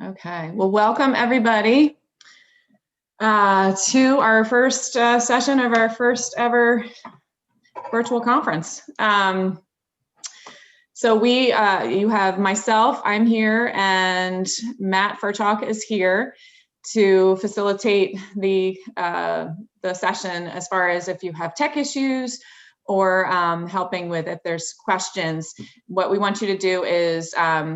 Okay, well, welcome everybody to our first session of our first ever virtual conference. So you have myself, I'm here, and Matt Furchalk is here to facilitate the session as far as if you have tech issues or helping with if there's questions. What we want you to do is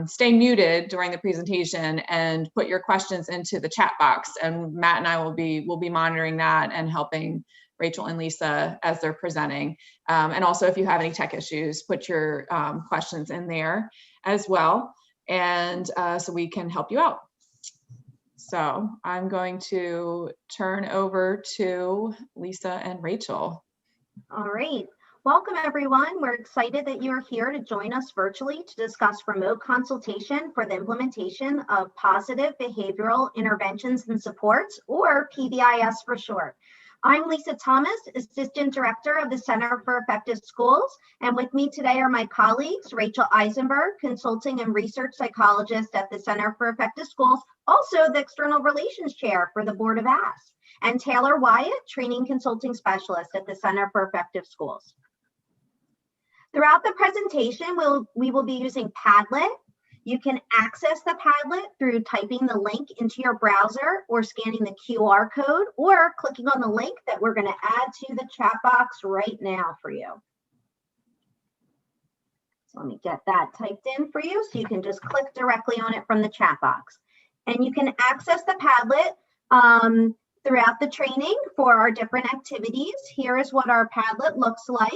stay muted during the presentation and put your questions into the chat box, and Matt and I will be monitoring that and helping Rachel and Lisa as they're presenting. And also if you have any tech issues, put your questions in there as well, and so we can help you out. So I'm going to turn over to Lisa and Rachel. All right. Welcome, everyone. We're excited that you're here to join us virtually to discuss remote consultation for the implementation of positive behavioral interventions and supports, or PBIS for short. I'm Lisa Thomas, Assistant Director of the Center for Effective Schools, and with me today are my colleagues, Rachel Eisenberg, Consulting and Research Psychologist at the Center for Effective Schools, also the External Relations Chair for the Board of ASP, and Taylor Wyatt, Training Consulting Specialist at the Center for Effective Schools. Throughout the presentation, we will be using Padlet. You can access the Padlet through typing the link into your browser or scanning the QR code or clicking on the link that we're going to add to the chat box right now for you. So let me get that typed in for you so you can just click directly on it from the chat box. And you can access the Padlet throughout the training for our different activities. Here is what our Padlet looks like.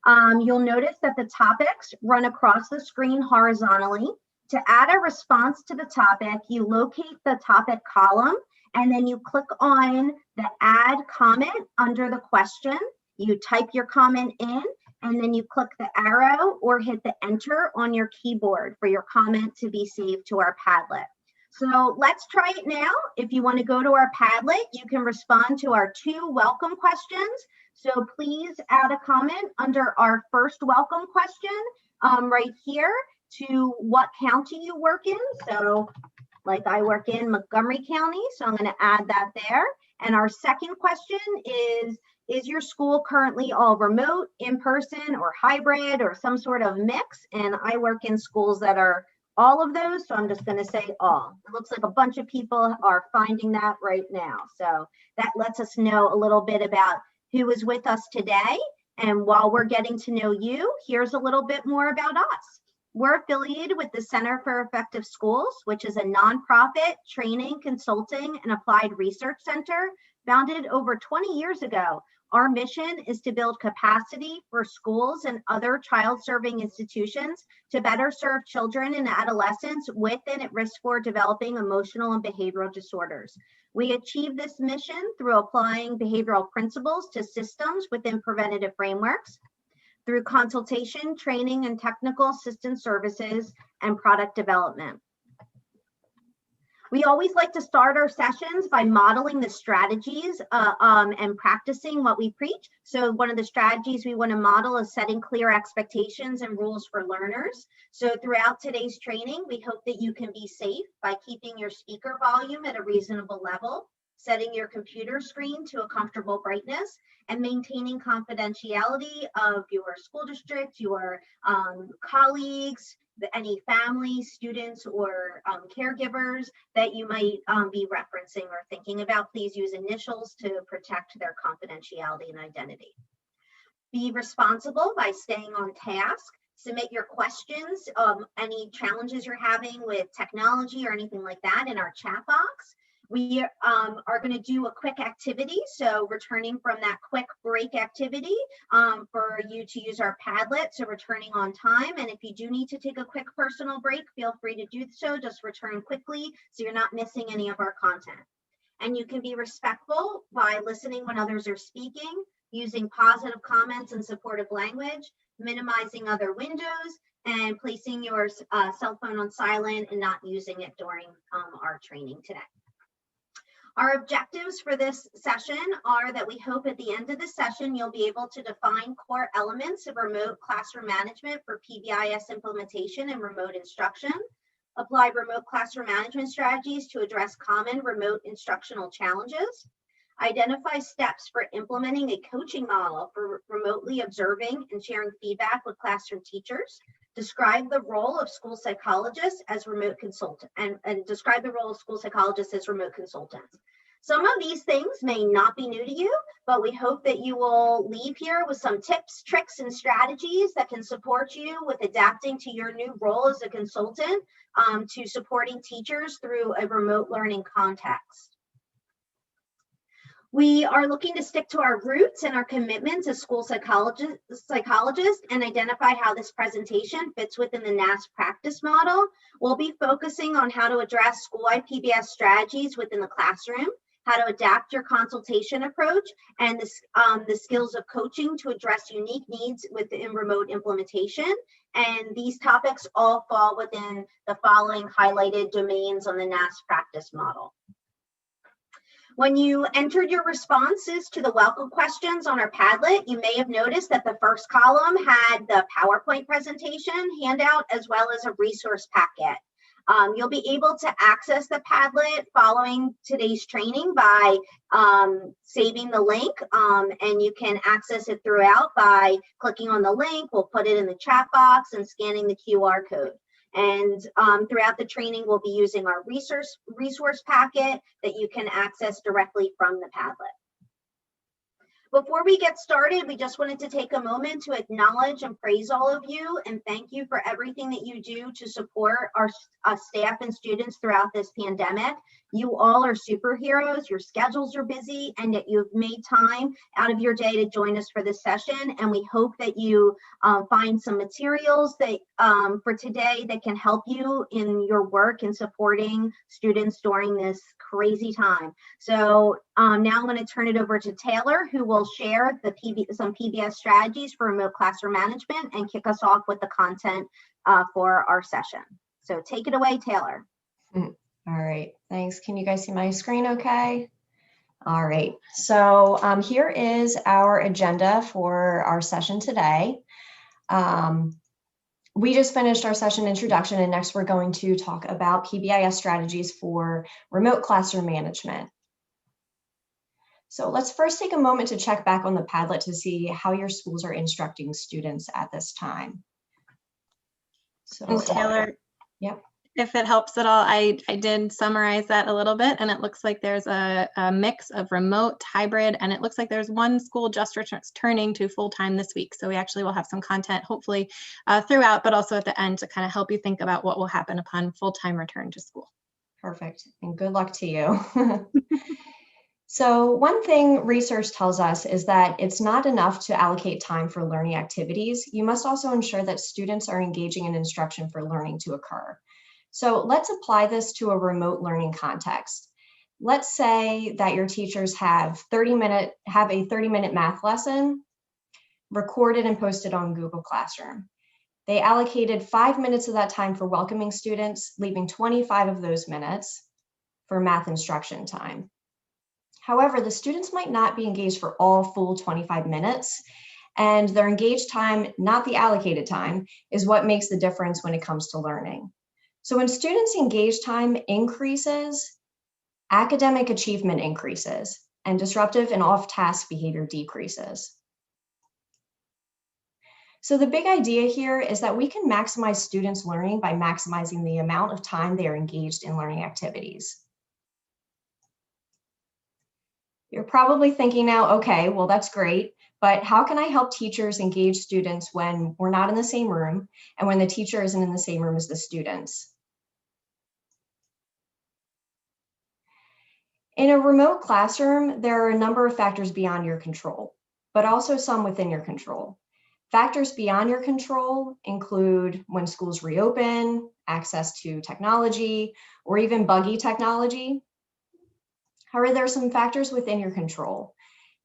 You'll notice that the topics run across the screen horizontally. To add a response to the topic, you locate the topic column, and then you click on the add comment under the question. You type your comment in, and then you click the arrow or hit the enter on your keyboard for your comment to be saved to our Padlet. So let's try it now. If you want to go to our Padlet, you can respond to our 2 welcome questions. So please add a comment under our first welcome question right here to what county you work in. So like I work in Montgomery County, so I'm going to add that there. And our second question is your school currently all remote, in-person, or hybrid, or some sort of mix? And I work in schools that are all of those, so I'm just going to say all. It looks like a bunch of people are finding that right now. So that lets us know a little bit about who is with us today. And while we're getting to know you, here's a little bit more about us. We're affiliated with the Center for Effective Schools, which is a nonprofit training, consulting, and applied research center founded over 20 years ago. Our mission is to build capacity for schools and other child-serving institutions to better serve children and adolescents with and at risk for developing emotional and behavioral disorders. We achieve this mission through applying behavioral principles to systems within preventative frameworks, through consultation, training, and technical assistance services, and product development. We always like to start our sessions by modeling the strategies and practicing what we preach. So one of the strategies we want to model is setting clear expectations and rules for learners. So throughout today's training, we hope that you can be safe by keeping your speaker volume at a reasonable level, setting your computer screen to a comfortable brightness, and maintaining confidentiality of your school district, your colleagues, any family, students, or caregivers that you might be referencing or thinking about. Please use initials to protect their confidentiality and identity. Be responsible by staying on task. Submit your questions, any challenges you're having with technology or anything like that in our chat box. We are going to do a quick activity, so returning from that quick break activity for you to use our Padlet, so returning on time. And if you do need to take a quick personal break, feel free to do so. Just return quickly so you're not missing any of our content. And you can be respectful by listening when others are speaking, using positive comments and supportive language, minimizing other windows, and placing your cell phone on silent and not using it during our training today. Our objectives for this session are that we hope at the end of the session, you'll be able to define core elements of remote classroom management for PBIS implementation and remote instruction, apply remote classroom management strategies to address common remote instructional challenges, identify steps for implementing a coaching model for remotely observing and sharing feedback with classroom teachers, describe the role of school psychologists as remote consultants, and describe the role of school psychologists as remote consultants. Some of these things may not be new to you, but we hope that you will leave here with some tips, tricks, and strategies that can support you with adapting to your new role as a consultant to supporting teachers through a remote learning context. We are looking to stick to our roots and our commitments as school psychologists and identify how this presentation fits within the NASP practice model. We'll be focusing on how to address school-wide PBIS strategies within the classroom, how to adapt your consultation approach, and the skills of coaching to address unique needs within remote implementation. And these topics all fall within the following highlighted domains on the NASP practice model. When you entered your responses to the welcome questions on our Padlet, you may have noticed that the first column had the PowerPoint presentation handout as well as a resource packet. You'll be able to access the Padlet following today's training by saving the link, and you can access it throughout by clicking on the link. We'll put it in the chat box and scanning the QR code. And throughout the training, we'll be using our resource packet that you can access directly from the Padlet. Before we get started, we just wanted to take a moment to acknowledge and praise all of you and thank you for everything that you do to support our staff and students throughout this pandemic. You all are superheroes, your schedules are busy, and that you've made time out of your day to join us for this session. And we hope that you find some materials that for today that can help you in your work in supporting students during this crazy time. So now I'm going to turn it over to Taylor, who will share some PBIS strategies for remote classroom management and kick us off with the content for our session. So take it away, Taylor. All right, thanks. Can you guys see my screen okay? All right, so here is our agenda for our session today. We just finished our session introduction, and next we're going to talk about PBIS strategies for remote classroom management. So let's first take a moment to check back on the Padlet to see how your schools are instructing students at this time. So Taylor, yep. If it helps at all, I did summarize that a little bit, and it looks like there's a mix of remote, hybrid, and it looks like there's one school just returning to full-time this week. So we actually will have some content hopefully throughout, but also at the end to kind of help you think about what will happen upon full-time return to school. Perfect, and good luck to you. So one thing research tells us is that it's not enough to allocate time for learning activities. You must also ensure that students are engaging in instruction for learning to occur. So let's apply this to a remote learning context. Let's say that your teachers have a 30-minute math lesson recorded and posted on Google Classroom. They allocated 5 minutes of that time for welcoming students, leaving 25 of those minutes for math instruction time. However, the students might not be engaged for all full 25 minutes, and their engaged time, not the allocated time, is what makes the difference when it comes to learning. So when students' engaged time increases, academic achievement increases, and disruptive and off-task behavior decreases. So the big idea here is that we can maximize students' learning by maximizing the amount of time they are engaged in learning activities. You're probably thinking now, okay, well, that's great, but how can I help teachers engage students when we're not in the same room and when the teacher isn't in the same room as the students? In a remote classroom, there are a number of factors beyond your control, but also some within your control. Factors beyond your control include when schools reopen, access to technology, or even buggy technology. However, there are some factors within your control,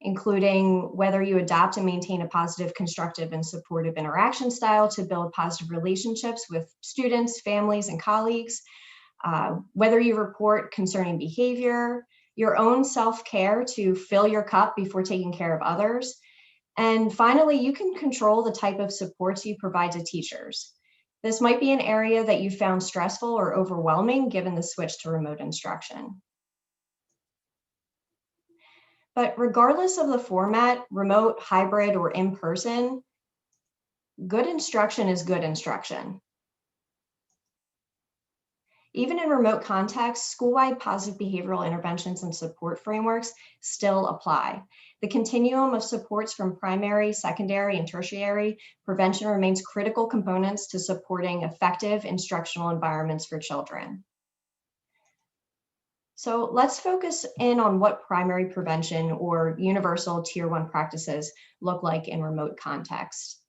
including whether you adopt and maintain a positive, constructive, and supportive interaction style to build positive relationships with students, families, and colleagues, whether you report concerning behavior, your own self-care to fill your cup before taking care of others, and finally, you can control the type of supports you provide to teachers. This might be an area that you found stressful or overwhelming given the switch to remote instruction. But regardless of the format, remote, hybrid, or in-person, good instruction is good instruction. Even in remote contexts, school-wide positive behavioral interventions and support frameworks still apply. The continuum of supports from primary, secondary, and tertiary prevention remains critical components to supporting effective instructional environments for children. So let's focus in on what primary prevention or universal Tier 1 practices look like in remote contexts.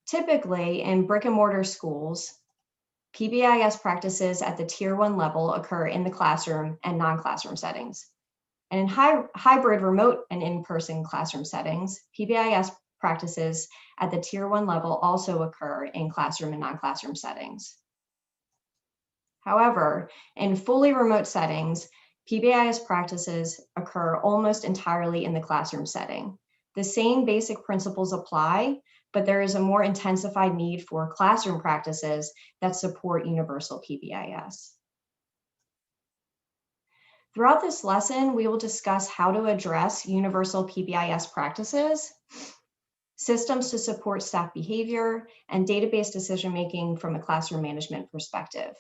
Typically, in brick and mortar schools, PBIS practices at the Tier 1 level occur in the classroom and non-classroom settings. And in hybrid, remote, and in-person classroom settings, PBIS practices at the Tier 1 level also occur in classroom and non-classroom settings. However, in fully remote settings, PBIS practices occur almost entirely in the classroom setting. The same basic principles apply, but there is a more intensified need for classroom practices that support universal PBIS. Throughout this lesson, we will discuss how to address universal PBIS practices, systems to support staff behavior, and database decision-making from a classroom management perspective.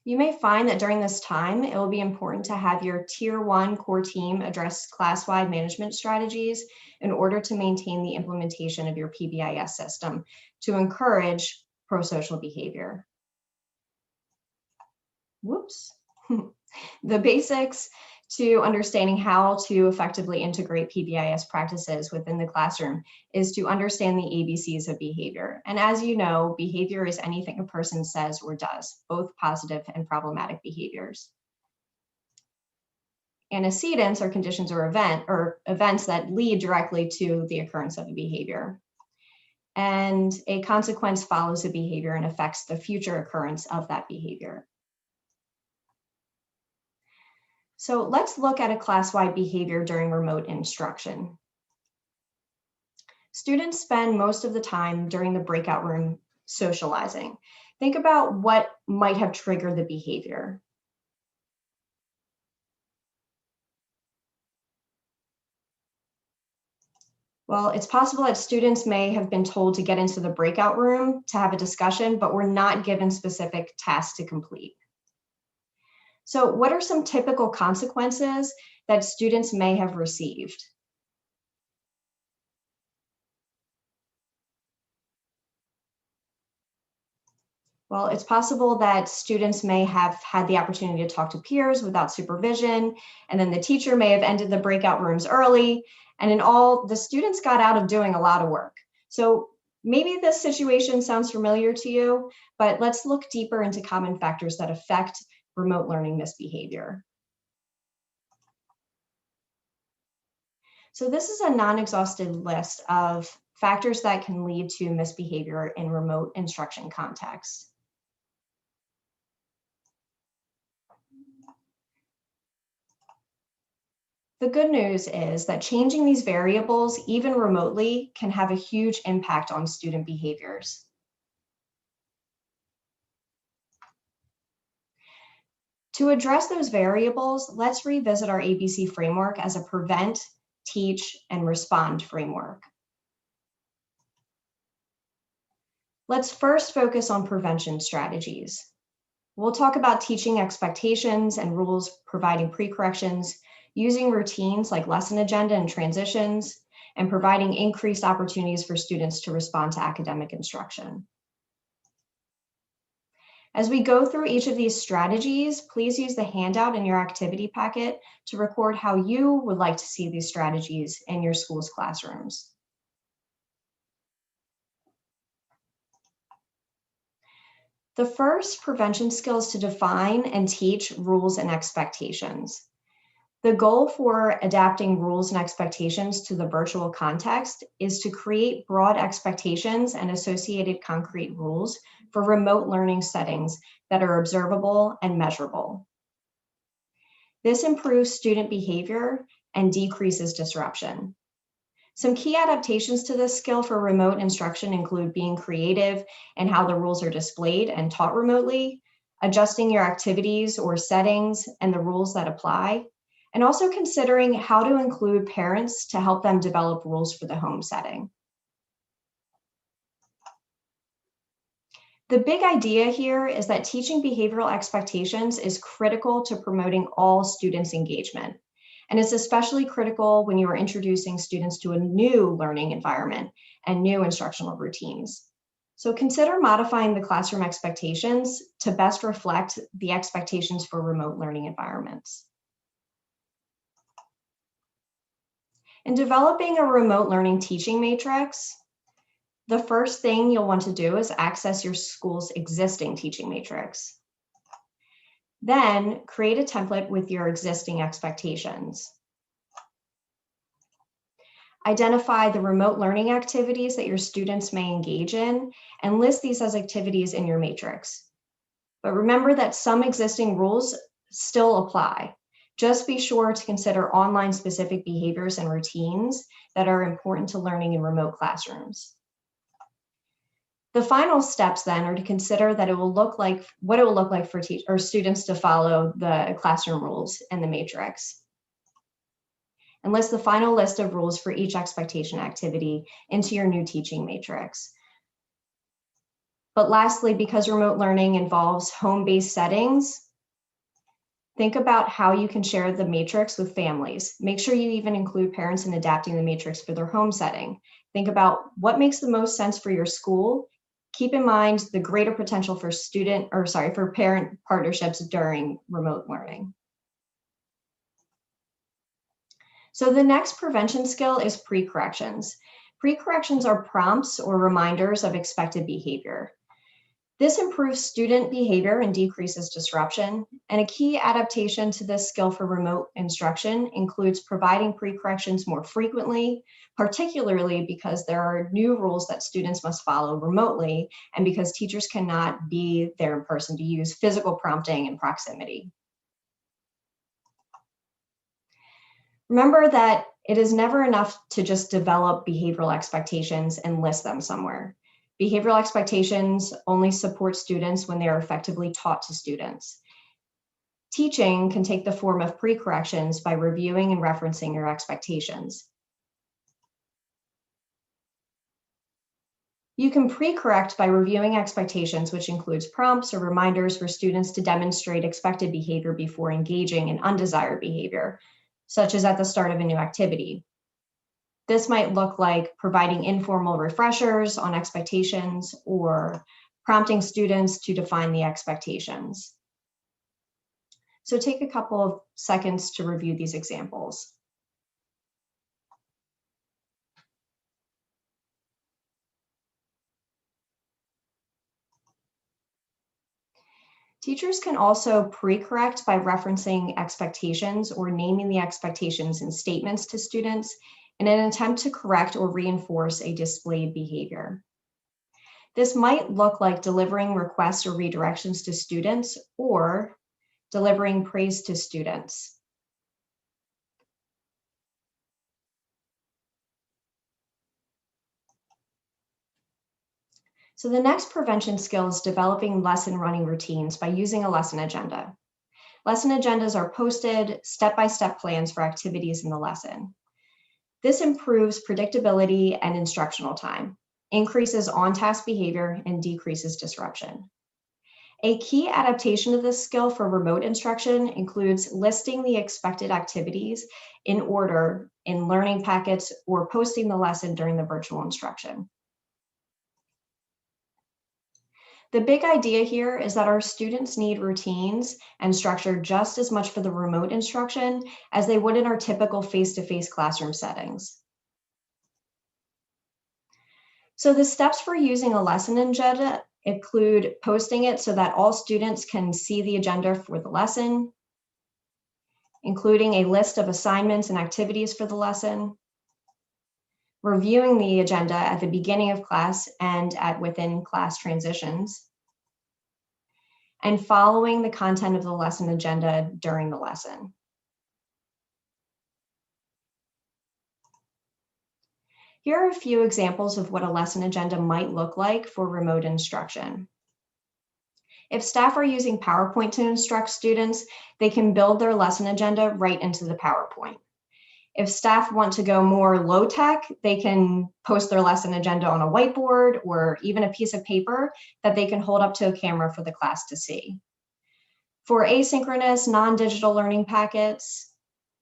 You may find that during this time, it will be important to have your Tier 1 core team address class-wide management strategies in order to maintain the implementation of your PBIS system to encourage pro-social behavior. Whoops. The basics to understanding how to effectively integrate PBIS practices within the classroom is to understand the ABCs of behavior. And as you know, behavior is anything a person says or does, both positive and problematic behaviors. Antecedents are conditions or events that lead directly to the occurrence of a behavior. And a consequence follows a behavior and affects the future occurrence of that behavior. So let's look at a class-wide behavior during remote instruction. Students spend most of the time during the breakout room socializing. Think about what might have triggered the behavior. Well, it's possible that students may have been told to get into the breakout room to have a discussion, but were not given specific tasks to complete. So what are some typical consequences that students may have received? Well, it's possible that students may have had the opportunity to talk to peers without supervision, and then the teacher may have ended the breakout rooms early, and in all, the students got out of doing a lot of work. So maybe this situation sounds familiar to you, but let's look deeper into common factors that affect remote learning misbehavior. So this is a non-exhaustive list of factors that can lead to misbehavior in remote instruction contexts. The good news is that changing these variables, even remotely, can have a huge impact on student behaviors. To address those variables, let's revisit our ABC framework as a prevent, teach, and respond framework. Let's first focus on prevention strategies. We'll talk about teaching expectations and rules, providing pre-corrections, using routines like lesson agenda and transitions, and providing increased opportunities for students to respond to academic instruction. As we go through each of these strategies, please use the handout in your activity packet to record how you would like to see these strategies in your school's classrooms. The first prevention skill is to define and teach rules and expectations. The goal for adapting rules and expectations to the virtual context is to create broad expectations and associated concrete rules for remote learning settings that are observable and measurable. This improves student behavior and decreases disruption. Some key adaptations to this skill for remote instruction include being creative in how the rules are displayed and taught remotely, adjusting your activities or settings and the rules that apply, and also considering how to include parents to help them develop rules for the home setting. The big idea here is that teaching behavioral expectations is critical to promoting all students' engagement. And it's especially critical when you are introducing students to a new learning environment and new instructional routines. So consider modifying the classroom expectations to best reflect the expectations for remote learning environments. In developing a remote learning teaching matrix, the first thing you'll want to do is access your school's existing teaching matrix. Then create a template with your existing expectations. Identify the remote learning activities that your students may engage in and list these as activities in your matrix. But remember that some existing rules still apply. Just be sure to consider online specific behaviors and routines that are important to learning in remote classrooms. The final steps then are to consider that it will look like what it will look like for students to follow the classroom rules in the matrix. And list the final list of rules for each expectation activity into your new teaching matrix. But lastly, because remote learning involves home-based settings, think about how you can share the matrix with families. Make sure you even include parents in adapting the matrix for their home setting. Think about what makes the most sense for your school. Keep in mind the greater potential for for parent partnerships during remote learning. So the next prevention skill is pre-corrections. Pre-corrections are prompts or reminders of expected behavior. This improves student behavior and decreases disruption. And a key adaptation to this skill for remote instruction includes providing pre-corrections more frequently, particularly because there are new rules that students must follow remotely and because teachers cannot be there in person to use physical prompting and proximity. Remember that it is never enough to just develop behavioral expectations and list them somewhere. Behavioral expectations only support students when they are effectively taught to students. Teaching can take the form of pre-corrections by reviewing and referencing your expectations. You can pre-correct by reviewing expectations, which includes prompts or reminders for students to demonstrate expected behavior before engaging in undesired behavior, such as at the start of a new activity. This might look like providing informal refreshers on expectations or prompting students to define the expectations. So take a couple of seconds to review these examples. Teachers can also pre-correct by referencing expectations or naming the expectations in statements to students in an attempt to correct or reinforce a displayed behavior. This might look like delivering requests or redirections to students or delivering praise to students. So the next prevention skill is developing lesson running routines by using a lesson agenda. Lesson agendas are posted step-by-step plans for activities in the lesson. This improves predictability and instructional time, increases on-task behavior, and decreases disruption. A key adaptation of this skill for remote instruction includes listing the expected activities in order in learning packets or posting the lesson during the virtual instruction. The big idea here is that our students need routines and structure just as much for the remote instruction as they would in our typical face-to-face classroom settings. So the steps for using a lesson agenda include posting it so that all students can see the agenda for the lesson, including a list of assignments and activities for the lesson, reviewing the agenda at the beginning of class and at within class transitions, and following the content of the lesson agenda during the lesson. Here are a few examples of what a lesson agenda might look like for remote instruction. If staff are using PowerPoint to instruct students, they can build their lesson agenda right into the PowerPoint. If staff want to go more low tech, they can post their lesson agenda on a whiteboard or even a piece of paper that they can hold up to a camera for the class to see. For asynchronous, non-digital learning packets,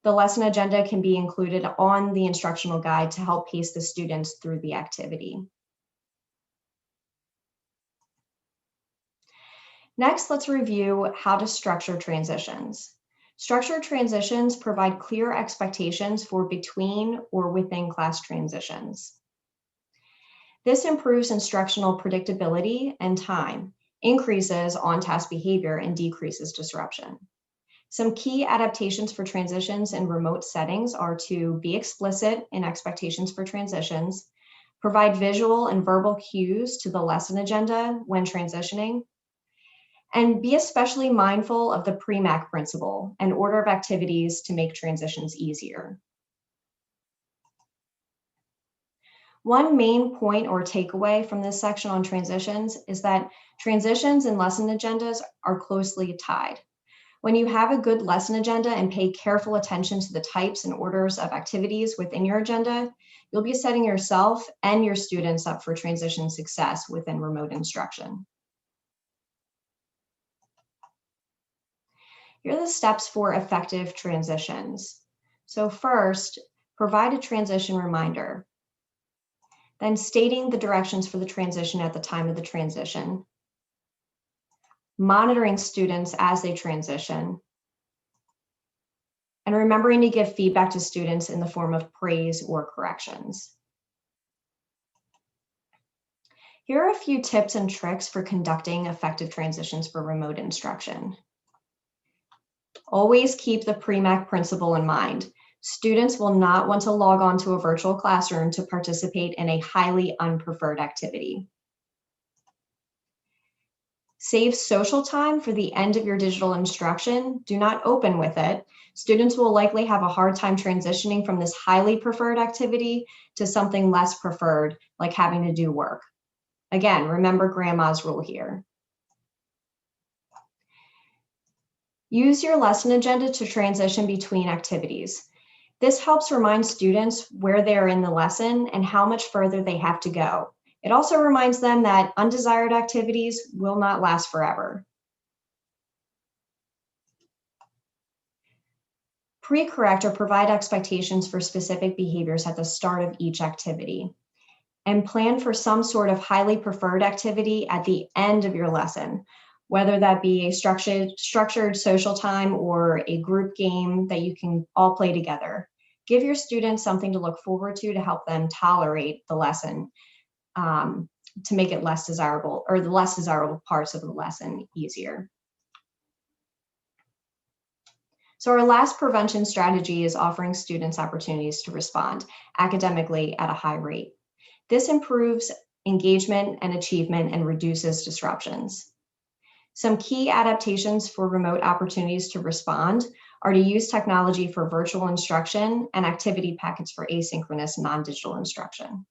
the lesson agenda can be included on the instructional guide to help pace the students through the activity. Next, let's review how to structure transitions. Structured transitions provide clear expectations for between or within class transitions. This improves instructional predictability and time, increases on-task behavior, and decreases disruption. Some key adaptations for transitions in remote settings are to be explicit in expectations for transitions, provide visual and verbal cues to the lesson agenda when transitioning, and be especially mindful of the PREMAC principle and order of activities to make transitions easier. One main point or takeaway from this section on transitions is that transitions and lesson agendas are closely tied. When you have a good lesson agenda and pay careful attention to the types and orders of activities within your agenda, you'll be setting yourself and your students up for transition success within remote instruction. Here are the steps for effective transitions. So first, provide a transition reminder. Then stating the directions for the transition at the time of the transition. Monitoring students as they transition. And remembering to give feedback to students in the form of praise or corrections. Here are a few tips and tricks for conducting effective transitions for remote instruction. Always keep the PREMAC principle in mind. Students will not want to log on to a virtual classroom to participate in a highly unpreferred activity. Save social time for the end of your digital instruction. Do not open with it. Students will likely have a hard time transitioning from this highly preferred activity to something less preferred, like having to do work. Again, remember grandma's rule here. Use your lesson agenda to transition between activities. This helps remind students where they are in the lesson and how much further they have to go. It also reminds them that undesired activities will not last forever. Pre-correct or provide expectations for specific behaviors at the start of each activity. And plan for some sort of highly preferred activity at the end of your lesson, whether that be a structured social time or a group game that you can all play together. Give your students something to look forward to help them tolerate the lesson, to make it less desirable, or the less desirable parts of the lesson easier. So our last prevention strategy is offering students opportunities to respond academically at a high rate. This improves engagement and achievement and reduces disruptions. Some key adaptations for remote opportunities to respond are to use technology for virtual instruction and activity packets for asynchronous non-digital instruction.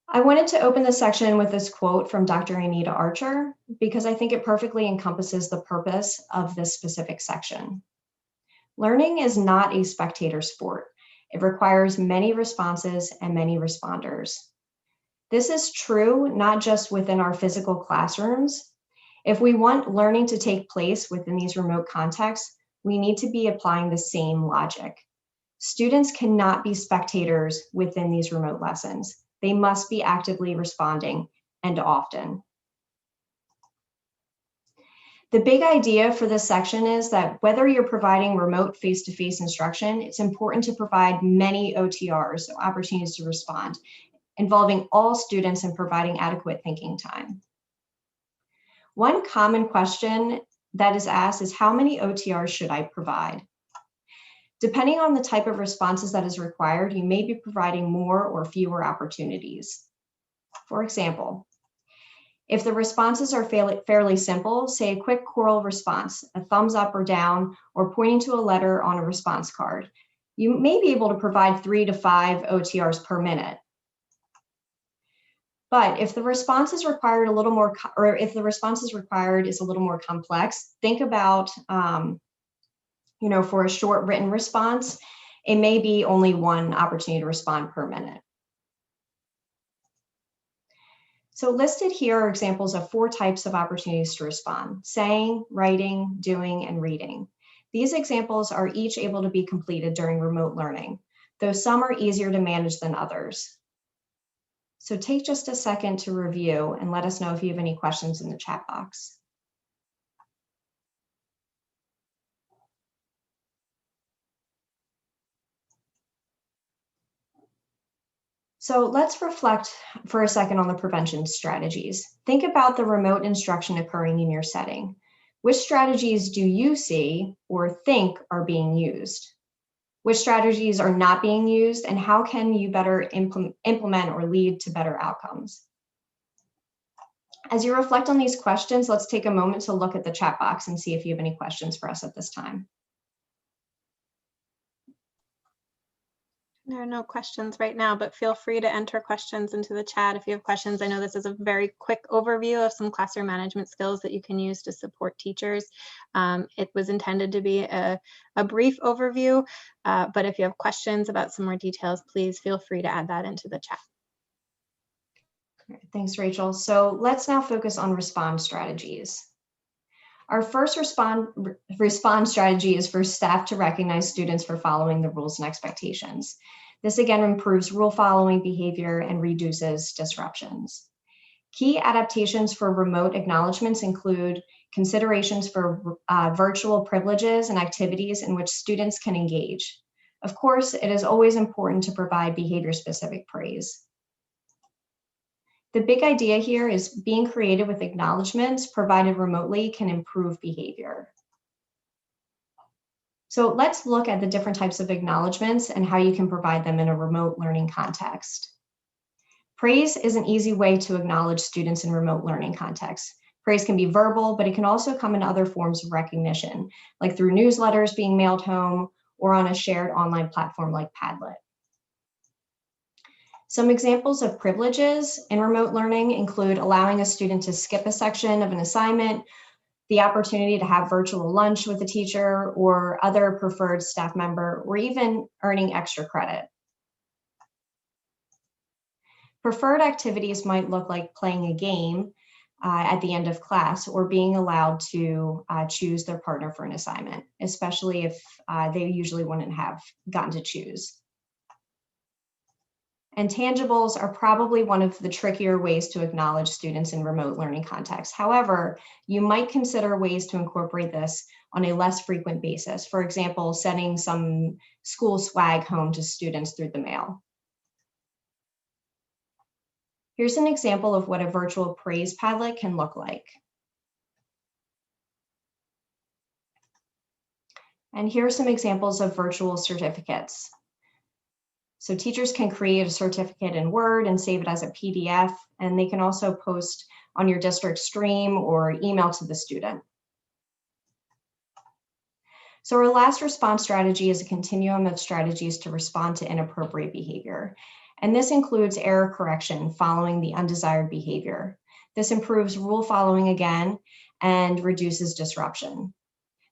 I wanted to open this section with this quote from Dr. Anita Archer because I think it perfectly encompasses the purpose of this specific section. Learning is not a spectator sport. It requires many responses and many responders. This is true not just within our physical classrooms. If we want learning to take place within these remote contexts, we need to be applying the same logic. Students cannot be spectators within these remote lessons. They must be actively responding and often. The big idea for this section is that whether you're providing remote face-to-face instruction, it's important to provide many OTRs, so opportunities to respond, involving all students and providing adequate thinking time. One common question that is asked is, how many OTRs should I provide? Depending on the type of responses that is required, you may be providing more or fewer opportunities. For example, if the responses are fairly simple, say a quick choral response, a thumbs up or down, or pointing to a letter on a response card, You may be able to provide 3 to 5 OTRs per minute. But if the response is required a little more, or if the response is required is a little more complex, think about, for a short written response, it may be only 1 opportunity to respond per minute. So listed here are examples of 4 types of opportunities to respond: saying, writing, doing, and reading. These examples are each able to be completed during remote learning, though some are easier to manage than others. So take just a second to review and let us know if you have any questions in the chat box. So let's reflect for a second on the prevention strategies. Think about the remote instruction occurring in your setting. Which strategies do you see or think are being used? Which strategies are not being used, and how can you better implement or lead to better outcomes? As you reflect on these questions, let's take a moment to look at the chat box and see if you have any questions for us at this time. There are no questions right now, but feel free to enter questions into the chat if you have questions. I know this is a very quick overview of some classroom management skills that you can use to support teachers. It was intended to be a brief overview, but if you have questions about some more details, please feel free to add that into the chat. Thanks, Rachel. So let's now focus on response strategies. Our first response strategy is for staff to recognize students for following the rules and expectations. This again improves rule following behavior and reduces disruptions. Key adaptations for remote acknowledgements include considerations for virtual privileges and activities in which students can engage. Of course, it is always important to provide behavior-specific praise. The big idea here is being creative with acknowledgements provided remotely can improve behavior. So let's look at the different types of acknowledgements and how you can provide them in a remote learning context. Praise is an easy way to acknowledge students in remote learning contexts. Praise can be verbal, but it can also come in other forms of recognition, like through newsletters being mailed home or on a shared online platform like Padlet. Some examples of privileges in remote learning include allowing a student to skip a section of an assignment, the opportunity to have virtual lunch with a teacher or other preferred staff member, or even earning extra credit. Preferred activities might look like playing a game at the end of class or being allowed to choose their partner for an assignment, especially if they usually wouldn't have gotten to choose. And tangibles are probably one of the trickier ways to acknowledge students in remote learning contexts. However, you might consider ways to incorporate this on a less frequent basis. For example, sending some school swag home to students through the mail. Here's an example of what a virtual praise Padlet can look like. And here are some examples of virtual certificates. So teachers can create a certificate in Word and save it as a PDF, and they can also post on your district stream or email to the student. So our last response strategy is a continuum of strategies to respond to inappropriate behavior. And this includes error correction following the undesired behavior. This improves rule following again and reduces disruption.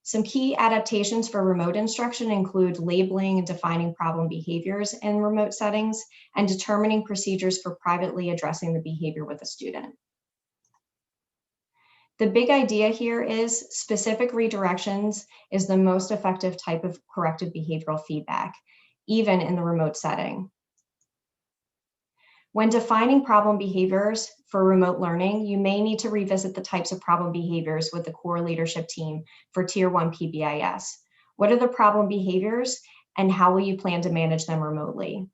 Some key adaptations for remote instruction include labeling and defining problem behaviors in remote settings and determining procedures for privately addressing the behavior with a student. The big idea here is specific redirections is the most effective type of corrective behavioral feedback, even in the remote setting. When defining problem behaviors for remote learning, you may need to revisit the types of problem behaviors with the core leadership team for Tier 1 PBIS. What are the problem behaviors and how will you plan to manage them remotely?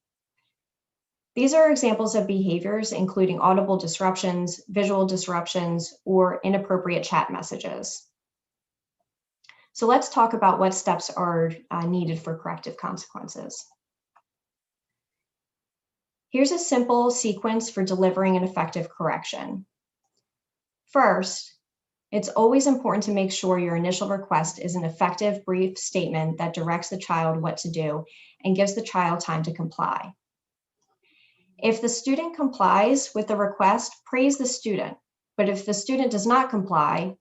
These are examples of behaviors including audible disruptions, visual disruptions, or inappropriate chat messages. So let's talk about what steps are needed for corrective consequences. Here's a simple sequence for delivering an effective correction. First, It's always important to make sure your initial request is an effective, brief statement that directs the child what to do and gives the child time to comply. If the student complies with the request, praise the student. But if the student does not comply,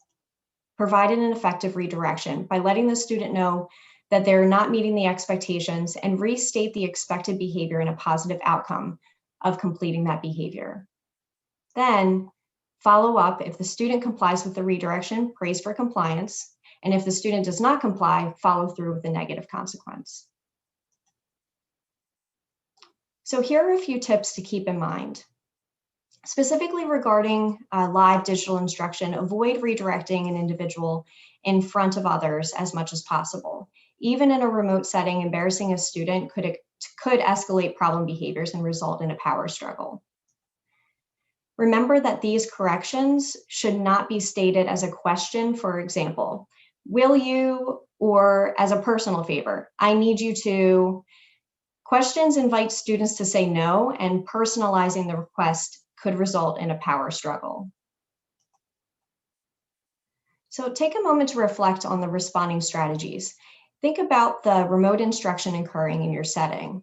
provide an effective redirection by letting the student know that they're not meeting the expectations and restate the expected behavior and a positive outcome of completing that behavior. Then follow up. If the student complies with the redirection, praise for compliance. And if the student does not comply, follow through with a negative consequence. So here are a few tips to keep in mind. Specifically regarding live digital instruction, avoid redirecting an individual in front of others as much as possible. Even in a remote setting, embarrassing a student could escalate problem behaviors and result in a power struggle. Remember that these corrections should not be stated as a question, for example, will you, or as a personal favor, I need you to. Questions invite students to say no, and personalizing the request could result in a power struggle. So take a moment to reflect on the responding strategies. Think about the remote instruction occurring in your setting.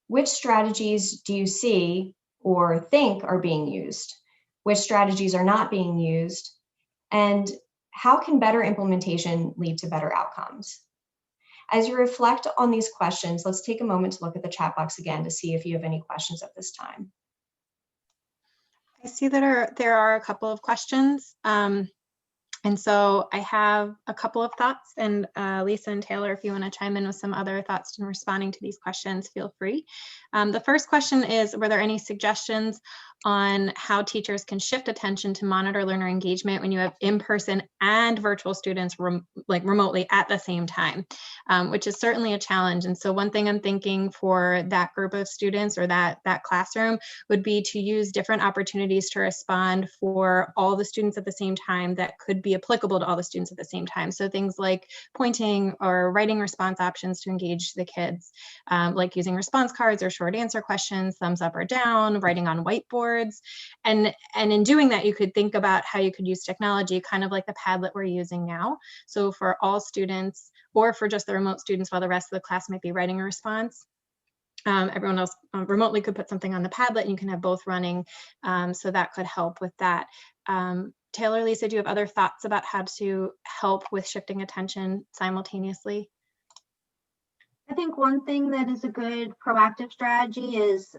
Which strategies do you see or think are being used? Which strategies are not being used? And how can better implementation lead to better outcomes? As you reflect on these questions, let's take a moment to look at the chat box again to see if you have any questions at this time. I see that there are a couple of questions. And so I have a couple of thoughts, and Lisa and Taylor, if you want to chime in with some other thoughts in responding to these questions, feel free. The first question is, were there any suggestions on how teachers can shift attention to monitor learner engagement when you have in-person and virtual students remotely at the same time, which is certainly a challenge. And so one thing I'm thinking for that group of students or that classroom would be to use different opportunities to respond for all the students at the same time that could be applicable to all the students at the same time. So things like pointing or writing response options to engage the kids, like using response cards or short answer questions, thumbs up or down, writing on whiteboards. And in doing that, you could think about how you could use technology, kind of like the Padlet we're using now. So for all students, or for just the remote students while the rest of the class might be writing a response, everyone else remotely could put something on the Padlet and you can have both running. So that could help with that. Taylor, Lisa, do you have other thoughts about how to help with shifting attention simultaneously? I think one thing that is a good proactive strategy is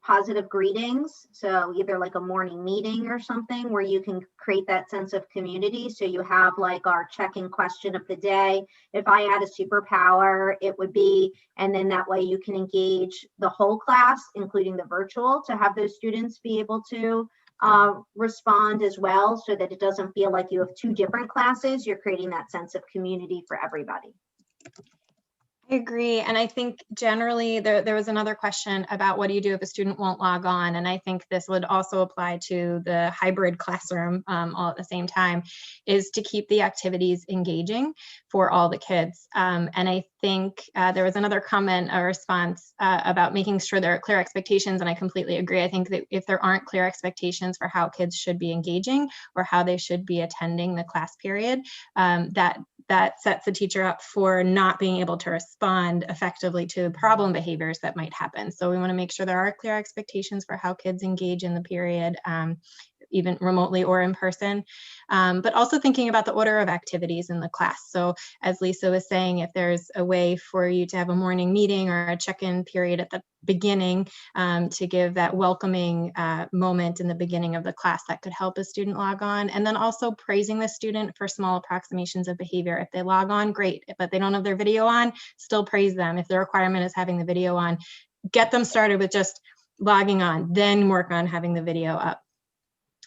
positive greetings. So either like a morning meeting or something where you can create that sense of community. So you have like our check-in question of the day. If I had a superpower, it would be, and then that way you can engage the whole class, including the virtual, to have those students be able to respond as well, so that it doesn't feel like you have two different classes. You're creating that sense of community for everybody. I agree. And I think generally there was another question about what do you do if a student won't log on? And I think this would also apply to the hybrid classroom all at the same time, is to keep the activities engaging for all the kids. And I think there was another comment or response about making sure there are clear expectations. And I completely agree. I think that if there aren't clear expectations for how kids should be engaging or how they should be attending the class period, that sets the teacher up for not being able to respond effectively to problem behaviors that might happen. So we want to make sure there are clear expectations for how kids engage in the period, even remotely or in person, but also thinking about the order of activities in the class. So as Lisa was saying, if there's a way for you to have a morning meeting or a check-in period at the beginning to give that welcoming moment in the beginning of the class, that could help a student log on. And then also praising the student for small approximations of behavior. If they log on, great, but they don't have their video on, still praise them. If the requirement is having the video on, get them started with just logging on, then work on having the video up.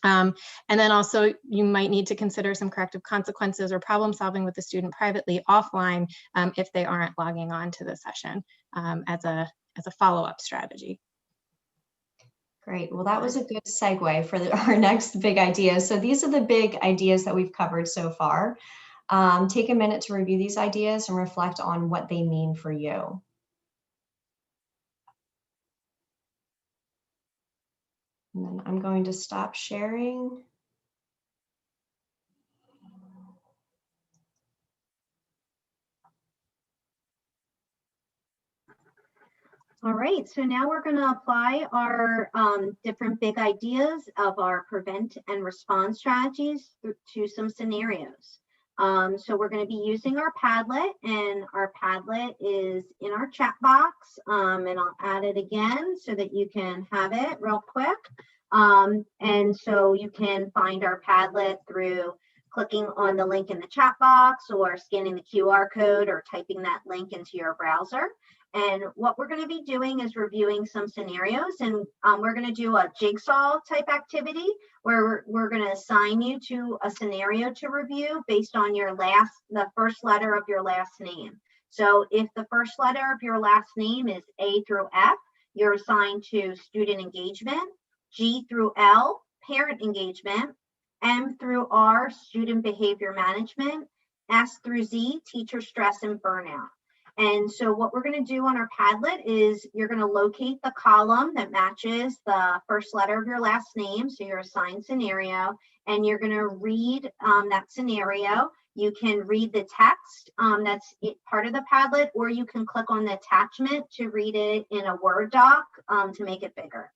And then also you might need to consider some corrective consequences or problem solving with the student privately offline if they aren't logging on to the session as a follow-up strategy. Great. Well, that was a good segue for our next big idea. So these are the big ideas that we've covered so far. Take a minute to review these ideas and reflect on what they mean for you. And then I'm going to stop sharing. All right, so now we're going to apply our different big ideas of our prevent and respond strategies to some scenarios. So we're going to be using our Padlet, and our Padlet is in our chat box, and I'll add it again so that you can have it real quick. And so you can find our Padlet through clicking on the link in the chat box or scanning the QR code or typing that link into your browser. And what we're going to be doing is reviewing some scenarios, and we're going to do a jigsaw type activity where we're going to assign you to a scenario to review based on the first letter of your last name. So if the first letter of your last name is A through F, you're assigned to student engagement, G through L, parent engagement, M through R, student behavior management, S through Z, teacher stress and burnout. And so what we're going to do on our Padlet is you're going to locate the column that matches the first letter of your last name, so your assigned scenario, and you're going to read that scenario. You can read the text that's part of the Padlet, or you can click on the attachment to read it in a Word doc to make it bigger.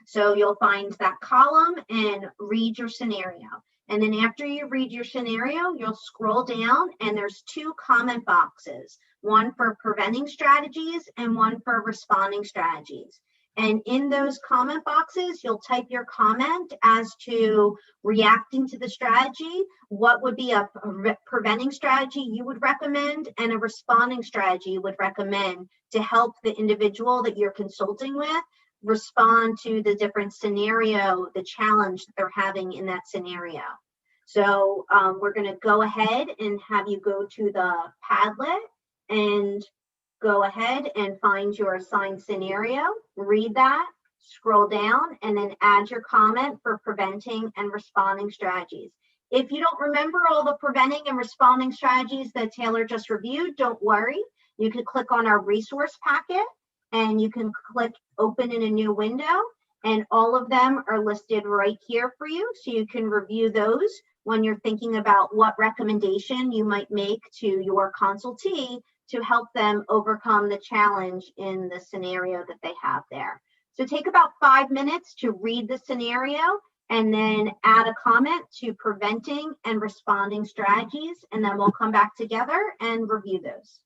So you'll find that column and read your scenario. And then after you read your scenario, you'll scroll down and there's two comment boxes, one for preventing strategies and one for responding strategies. And in those comment boxes, you'll type your comment as to reacting to the strategy, what would be a preventing strategy you would recommend, and a responding strategy you would recommend to help the individual that you're consulting with respond to the different scenario, the challenge that they're having in that scenario. So we're going to go ahead and have you go to the Padlet and go ahead and find your assigned scenario, read that, scroll down, and then add your comment for preventing and responding strategies. If you don't remember all the preventing and responding strategies that Taylor just reviewed, don't worry. You can click on our resource packet and you can click open in a new window, and all of them are listed right here for you. So you can review those when you're thinking about what recommendation you might make to your consultee to help them overcome the challenge in the scenario that they have there. So take about 5 minutes to read the scenario and then add a comment to preventing and responding strategies, and then we'll come back together and review those.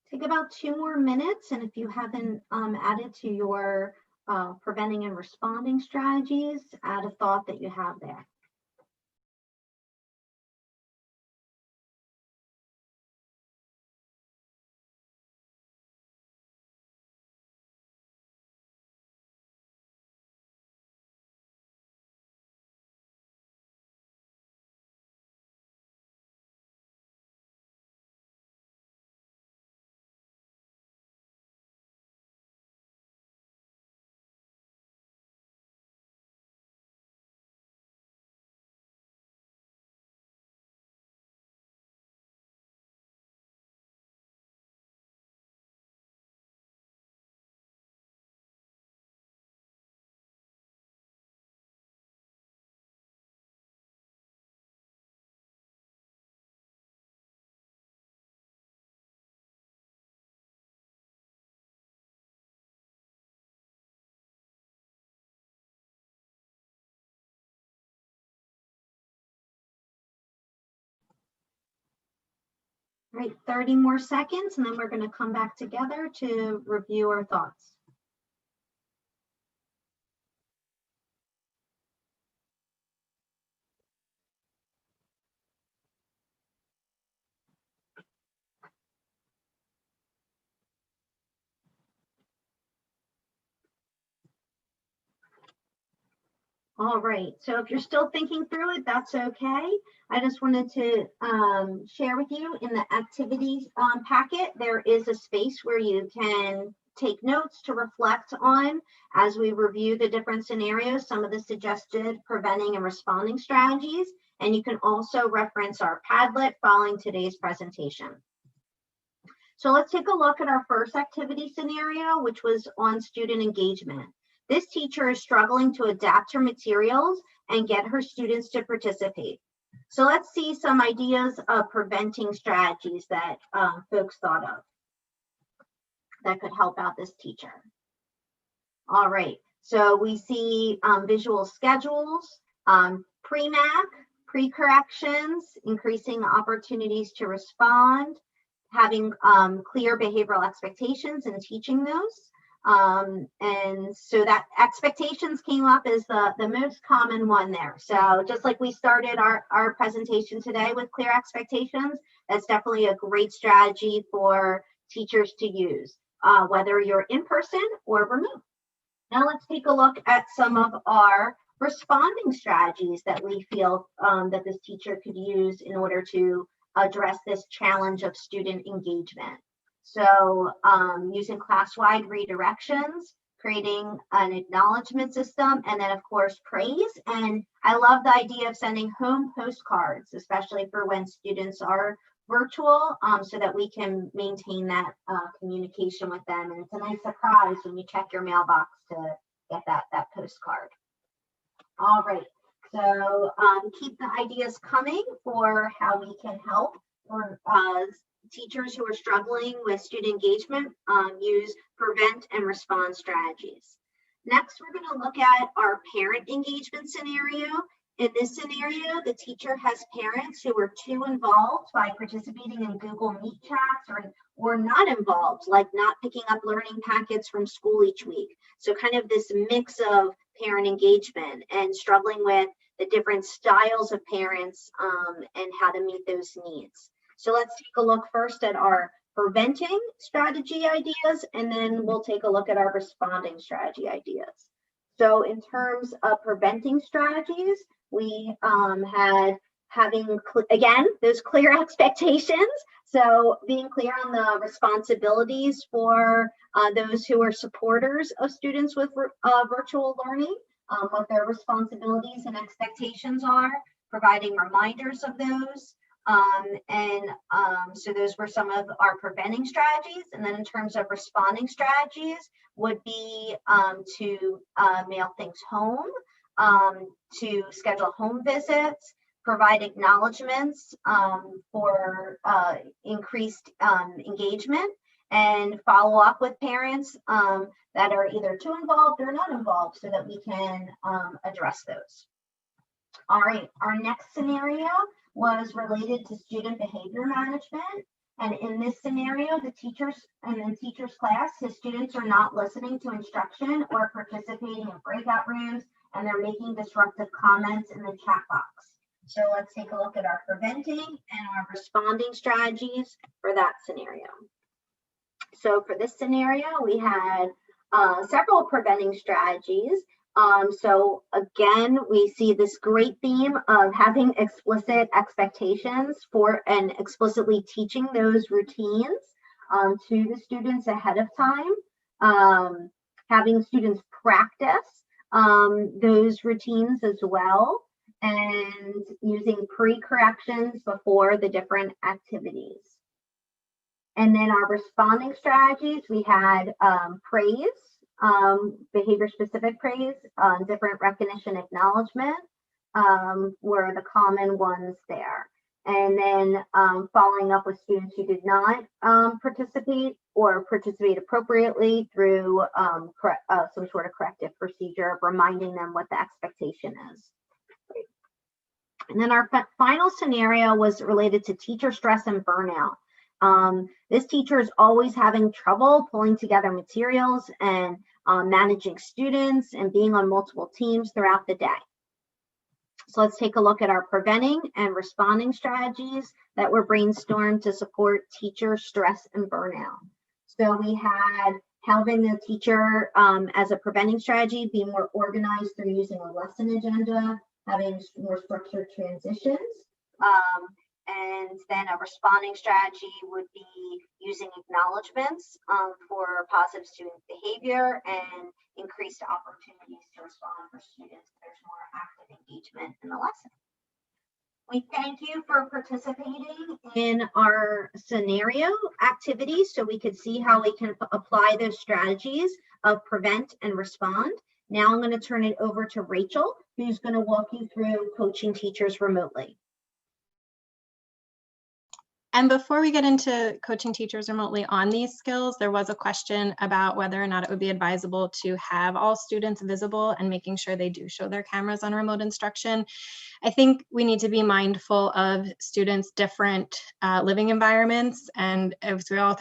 Take about 2 more minutes, and if you haven't added to your preventing and responding strategies, add a thought that you have there. All right, 30 more seconds, and then we're going to come back together to review our thoughts. All right, so if you're still thinking through it, that's okay. I just wanted to share with you in the activities packet, there is a space where you can take notes to reflect on as we review the different scenarios, some of the suggested preventing and responding strategies, and you can also reference our Padlet following today's presentation. So let's take a look at our first activity scenario, which was on student engagement. This teacher is struggling to adapt her materials and get her students to participate. So let's see some ideas of preventing strategies that folks thought of that could help out this teacher. All right, so we see visual schedules, pre-MAC, pre-corrections, increasing opportunities to respond, having clear behavioral expectations and teaching those. And so that expectations came up as the most common one there. So just like we started our presentation today with clear expectations, that's definitely a great strategy for teachers to use, whether you're in person or remote. Now let's take a look at some of our responding strategies that we feel that this teacher could use in order to address this challenge of student engagement. So using class-wide redirections, creating an acknowledgement system, and then of course praise. And I love the idea of sending home postcards, especially for when students are virtual, so that we can maintain that communication with them. And it's a nice surprise when you check your mailbox to get that postcard. All right, so keep the ideas coming for how we can help for teachers who are struggling with student engagement, use prevent and respond strategies. Next, we're going to look at our parent engagement scenario. In this scenario, the teacher has parents who are too involved by participating in Google Meet chats or not involved, like not picking up learning packets from school each week. So kind of this mix of parent engagement and struggling with the different styles of parents and how to meet those needs. So let's take a look first at our preventing strategy ideas, and then we'll take a look at our responding strategy ideas. So in terms of preventing strategies, we having, again, those clear expectations. So being clear on the responsibilities for those who are supporters of students with virtual learning, what their responsibilities and expectations are, providing reminders of those. So those were some of our preventing strategies. And then in terms of responding strategies would be to mail things home, to schedule home visits, provide acknowledgements for increased engagement, and follow up with parents that are either too involved or not involved so that we can address those. All right, our next scenario was related to student behavior management. And in this scenario, the teacher's class, his students are not listening to instruction or participating in breakout rooms, and they're making disruptive comments in the chat box. So let's take a look at our preventing and our responding strategies for that scenario. So for this scenario, we had several preventing strategies. So again, we see this great theme of having explicit expectations for and explicitly teaching those routines to the students ahead of time, having students practice those routines as well, and using pre-corrections before the different activities. And then our responding strategies, we had praise, behavior-specific praise, different recognition, acknowledgement were the common ones there. And then following up with students who did not participate or participate appropriately through some sort of corrective procedure of reminding them what the expectation is. And then our final scenario was related to teacher stress and burnout. This teacher is always having trouble pulling together materials and managing students and being on multiple teams throughout the day. So let's take a look at our preventing and responding strategies that were brainstormed to support teacher stress and burnout. So we had having the teacher as a preventing strategy be more organized through using a lesson agenda, having more structured transitions. And then a responding strategy would be using acknowledgements for positive student behavior and increased opportunities to respond for students if there's more active engagement in the lesson. We thank you for participating in our scenario activities so we could see how we can apply those strategies of prevent and respond. Now I'm going to turn it over to Rachel, who's going to walk you through coaching teachers remotely. And before we get into coaching teachers remotely on these skills, there was a question about whether or not it would be advisable to have all students visible and making sure they do show their cameras on remote instruction. I think we need to be mindful of students' different living environments, and as we all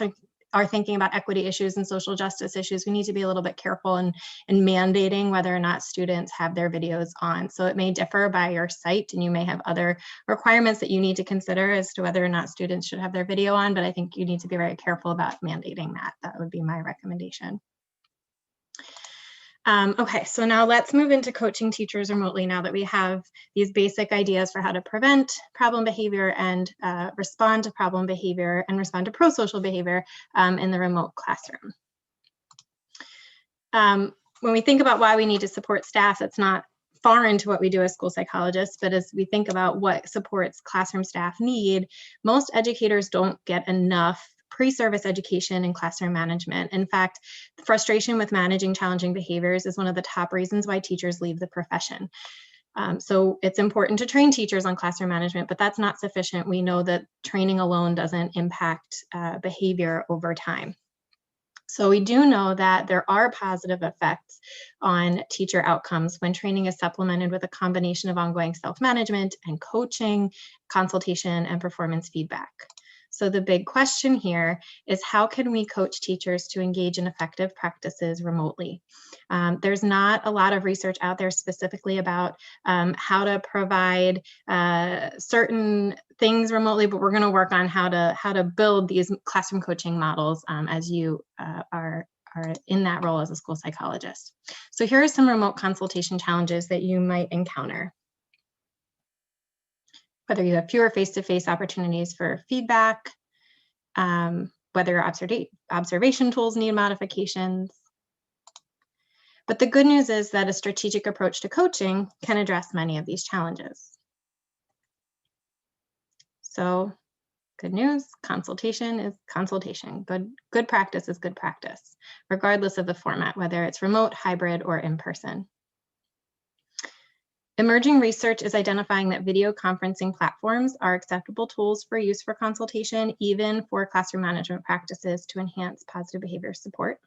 are thinking about equity issues and social justice issues, we need to be a little bit careful in mandating whether or not students have their videos on. So it may differ by your site, and you may have other requirements that you need to consider as to whether or not students should have their video on, but I think you need to be very careful about mandating that. That would be my recommendation. Okay, so now let's move into coaching teachers remotely now that we have these basic ideas for how to prevent problem behavior and respond to problem behavior and respond to pro-social behavior in the remote classroom. When we think about why we need to support staff, it's not foreign to what we do as school psychologists, but as we think about what supports classroom staff need, most educators don't get enough pre-service education and classroom management. In fact, frustration with managing challenging behaviors is one of the top reasons why teachers leave the profession. So it's important to train teachers on classroom management, but that's not sufficient. We know that training alone doesn't impact behavior over time. So we do know that there are positive effects on teacher outcomes when training is supplemented with a combination of ongoing self-management and coaching, consultation, and performance feedback. So the big question here is, how can we coach teachers to engage in effective practices remotely? There's not a lot of research out there specifically about how to provide certain things remotely, but we're going to work on how to build these classroom coaching models as you are in that role as a school psychologist. So here are some remote consultation challenges that you might encounter. Whether you have fewer face-to-face opportunities for feedback, whether your observation tools need modifications. But the good news is that a strategic approach to coaching can address many of these challenges. So good news, consultation is consultation. Good practice is good practice, regardless of the format, whether it's remote, hybrid, or in person. Emerging research is identifying that video conferencing platforms are acceptable tools for use for consultation, even for classroom management practices to enhance positive behavior support.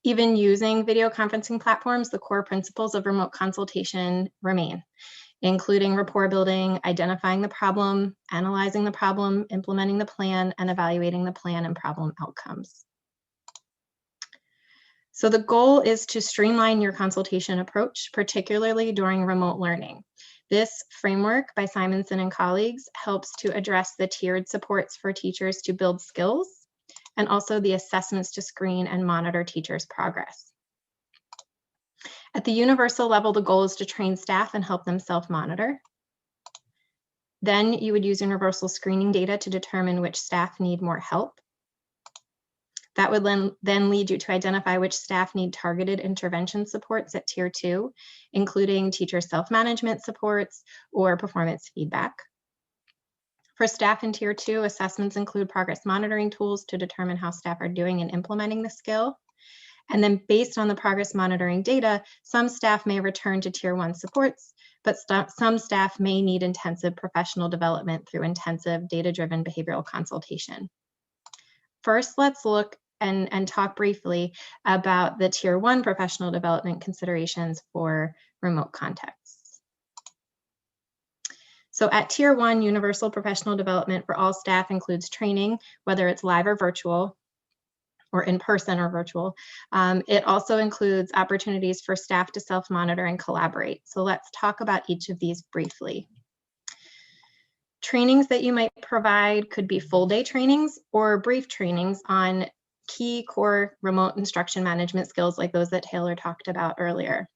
Even using video conferencing platforms, the core principles of remote consultation remain. including rapport building, identifying the problem, analyzing the problem, implementing the plan, and evaluating the plan and problem outcomes. So the goal is to streamline your consultation approach, particularly during remote learning. This framework by Simonson and colleagues helps to address the tiered supports for teachers to build skills, and also the assessments to screen and monitor teachers' progress. At the universal level, the goal is to train staff and help them self-monitor. Then you would use universal screening data to determine which staff need more help. That would then lead you to identify which staff need targeted intervention supports at Tier 2, including teacher self-management supports or performance feedback. For staff in Tier 2, assessments include progress monitoring tools to determine how staff are doing in implementing the skill. And then based on the progress monitoring data, some staff may return to Tier 1 supports, but some staff may need intensive professional development through intensive data-driven behavioral consultation. First, let's look and talk briefly about the Tier 1 professional development considerations for remote contexts. So at Tier 1, universal professional development for all staff includes training, whether it's live or virtual, or in person or virtual. It also includes opportunities for staff to self-monitor and collaborate. So let's talk about each of these briefly. Trainings that you might provide could be full-day trainings or brief trainings on key core remote instruction management skills like those that Taylor talked about earlier.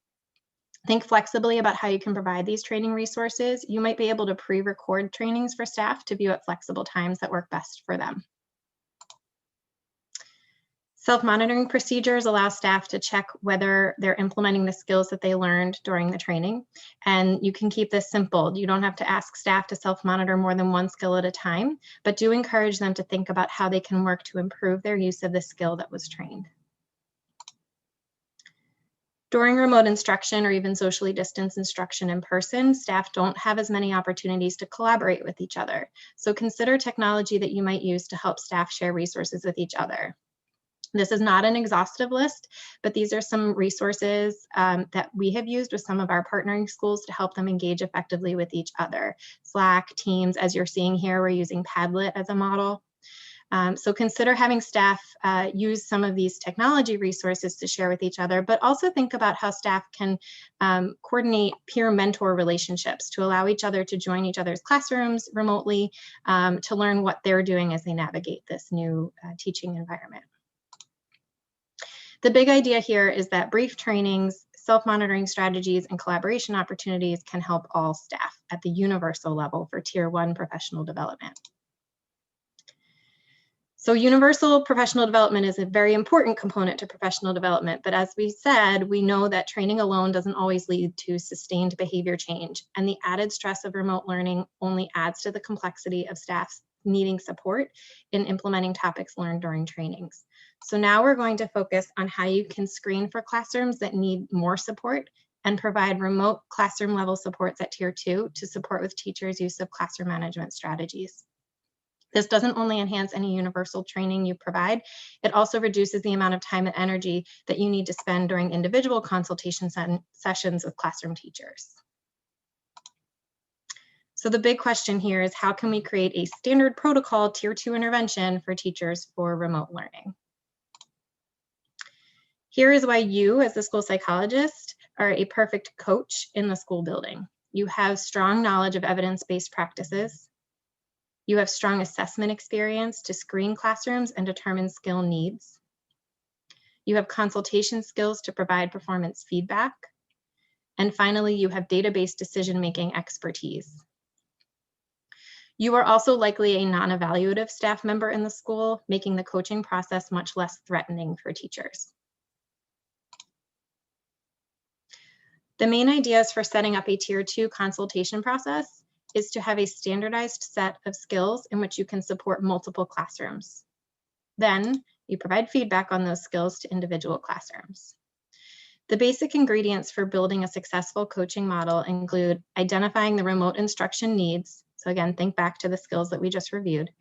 Think flexibly about how you can provide these training resources. You might be able to pre-record trainings for staff to view at flexible times that work best for them. Self-monitoring procedures allow staff to check whether they're implementing the skills that they learned during the training. And you can keep this simple. You don't have to ask staff to self-monitor more than one skill at a time, but do encourage them to think about how they can work to improve their use of the skill that was trained. During remote instruction or even socially distanced instruction in person, staff don't have as many opportunities to collaborate with each other. So consider technology that you might use to help staff share resources with each other. This is not an exhaustive list, but these are some resources that we have used with some of our partnering schools to help them engage effectively with each other. Slack, Teams, as you're seeing here, we're using Padlet as a model. So consider having staff use some of these technology resources to share with each other, but also think about how staff can coordinate peer mentor relationships to allow each other to join each other's classrooms remotely to learn what they're doing as they navigate this new teaching environment. The big idea here is that brief trainings, self-monitoring strategies, and collaboration opportunities can help all staff at the universal level for Tier 1 professional development. So universal professional development is a very important component to professional development, but as we said, we know that training alone doesn't always lead to sustained behavior change, and the added stress of remote learning only adds to the complexity of staff needing support in implementing topics learned during trainings. So now we're going to focus on how you can screen for classrooms that need more support and provide remote classroom level supports at Tier 2 to support with teachers' use of classroom management strategies. This doesn't only enhance any universal training you provide, it also reduces the amount of time and energy that you need to spend during individual consultation sessions with classroom teachers. So the big question here is, how can we create a standard protocol Tier 2 intervention for teachers for remote learning? Here is why you, as the school psychologist, are a perfect coach in the school building. You have strong knowledge of evidence-based practices. You have strong assessment experience to screen classrooms and determine skill needs. You have consultation skills to provide performance feedback. And finally, you have database decision-making expertise. You are also likely a non-evaluative staff member in the school, making the coaching process much less threatening for teachers. The main ideas for setting up a Tier 2 consultation process is to have a standardized set of skills in which you can support multiple classrooms. Then you provide feedback on those skills to individual classrooms. The basic ingredients for building a successful coaching model include identifying the remote instruction needs. So again, think back to the skills that we just reviewed.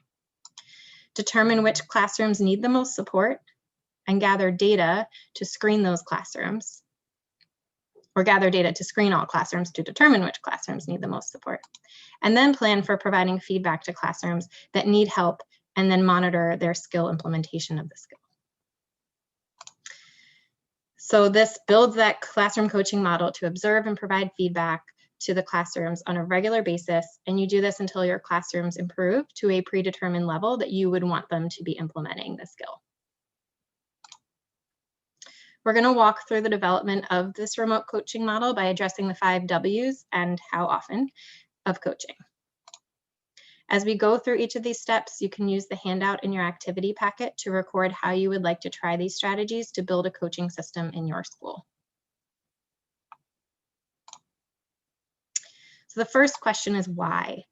Determine which classrooms need the most support and gather data to screen those classrooms. or gather data to screen all classrooms to determine which classrooms need the most support. And then plan for providing feedback to classrooms that need help, and then monitor their skill implementation of the skill. So this builds that classroom coaching model to observe and provide feedback to the classrooms on a regular basis. And you do this until your classrooms improve to a predetermined level that you would want them to be implementing the skill. We're going to walk through the development of this remote coaching model by addressing the 5 W's and how often of coaching. As we go through each of these steps, you can use the handout in your activity packet to record how you would like to try these strategies to build a coaching system in your school. So the first question is why?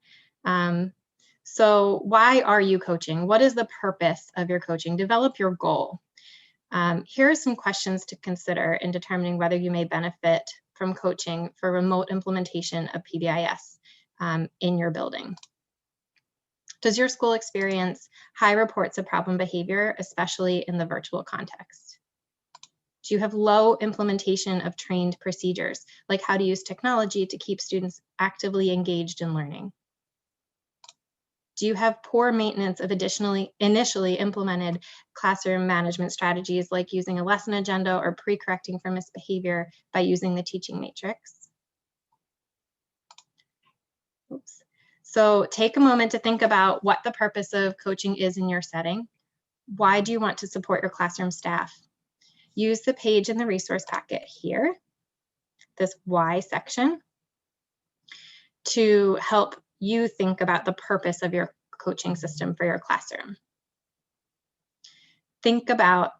So why are you coaching? What is the purpose of your coaching? Develop your goal. Here are some questions to consider in determining whether you may benefit from coaching for remote implementation of PBIS in your building. Does your school experience high reports of problem behavior, especially in the virtual context? Do you have low implementation of trained procedures, like how to use technology to keep students actively engaged in learning? Do you have poor maintenance of initially implemented classroom management strategies, like using a lesson agenda or pre-correcting for misbehavior by using the teaching matrix? Oops. So take a moment to think about what the purpose of coaching is in your setting. Why do you want to support your classroom staff? Use the page in the resource packet here, this why section, to help you think about the purpose of your coaching system for your classroom. Think about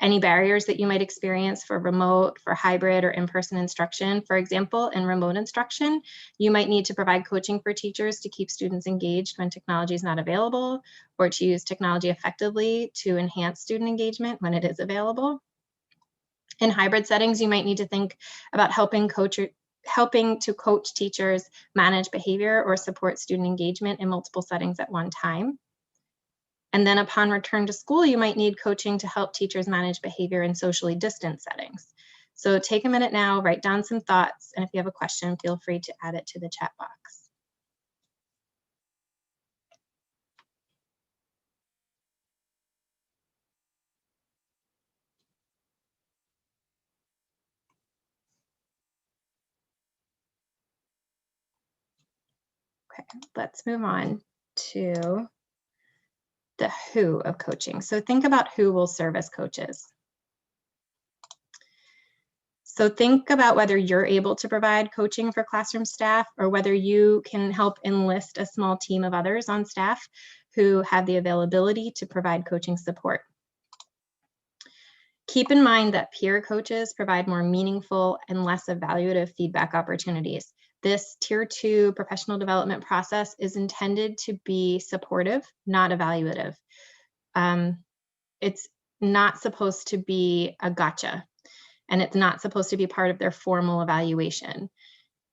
any barriers that you might experience for remote, for hybrid, or in-person instruction. For example, in remote instruction, you might need to provide coaching for teachers to keep students engaged when technology is not available, or to use technology effectively to enhance student engagement when it is available. In hybrid settings, you might need to think about helping to coach teachers manage behavior or support student engagement in multiple settings at one time. And then upon return to school, you might need coaching to help teachers manage behavior in socially distant settings. So take a minute now, write down some thoughts, and if you have a question, feel free to add it to the chat box. Okay, let's move on to the who of coaching. So think about who will serve as coaches. So think about whether you're able to provide coaching for classroom staff, or whether you can help enlist a small team of others on staff who have the availability to provide coaching support. Keep in mind that peer coaches provide more meaningful and less evaluative feedback opportunities. This Tier 2 professional development process is intended to be supportive, not evaluative. It's not supposed to be a gotcha, and it's not supposed to be part of their formal evaluation.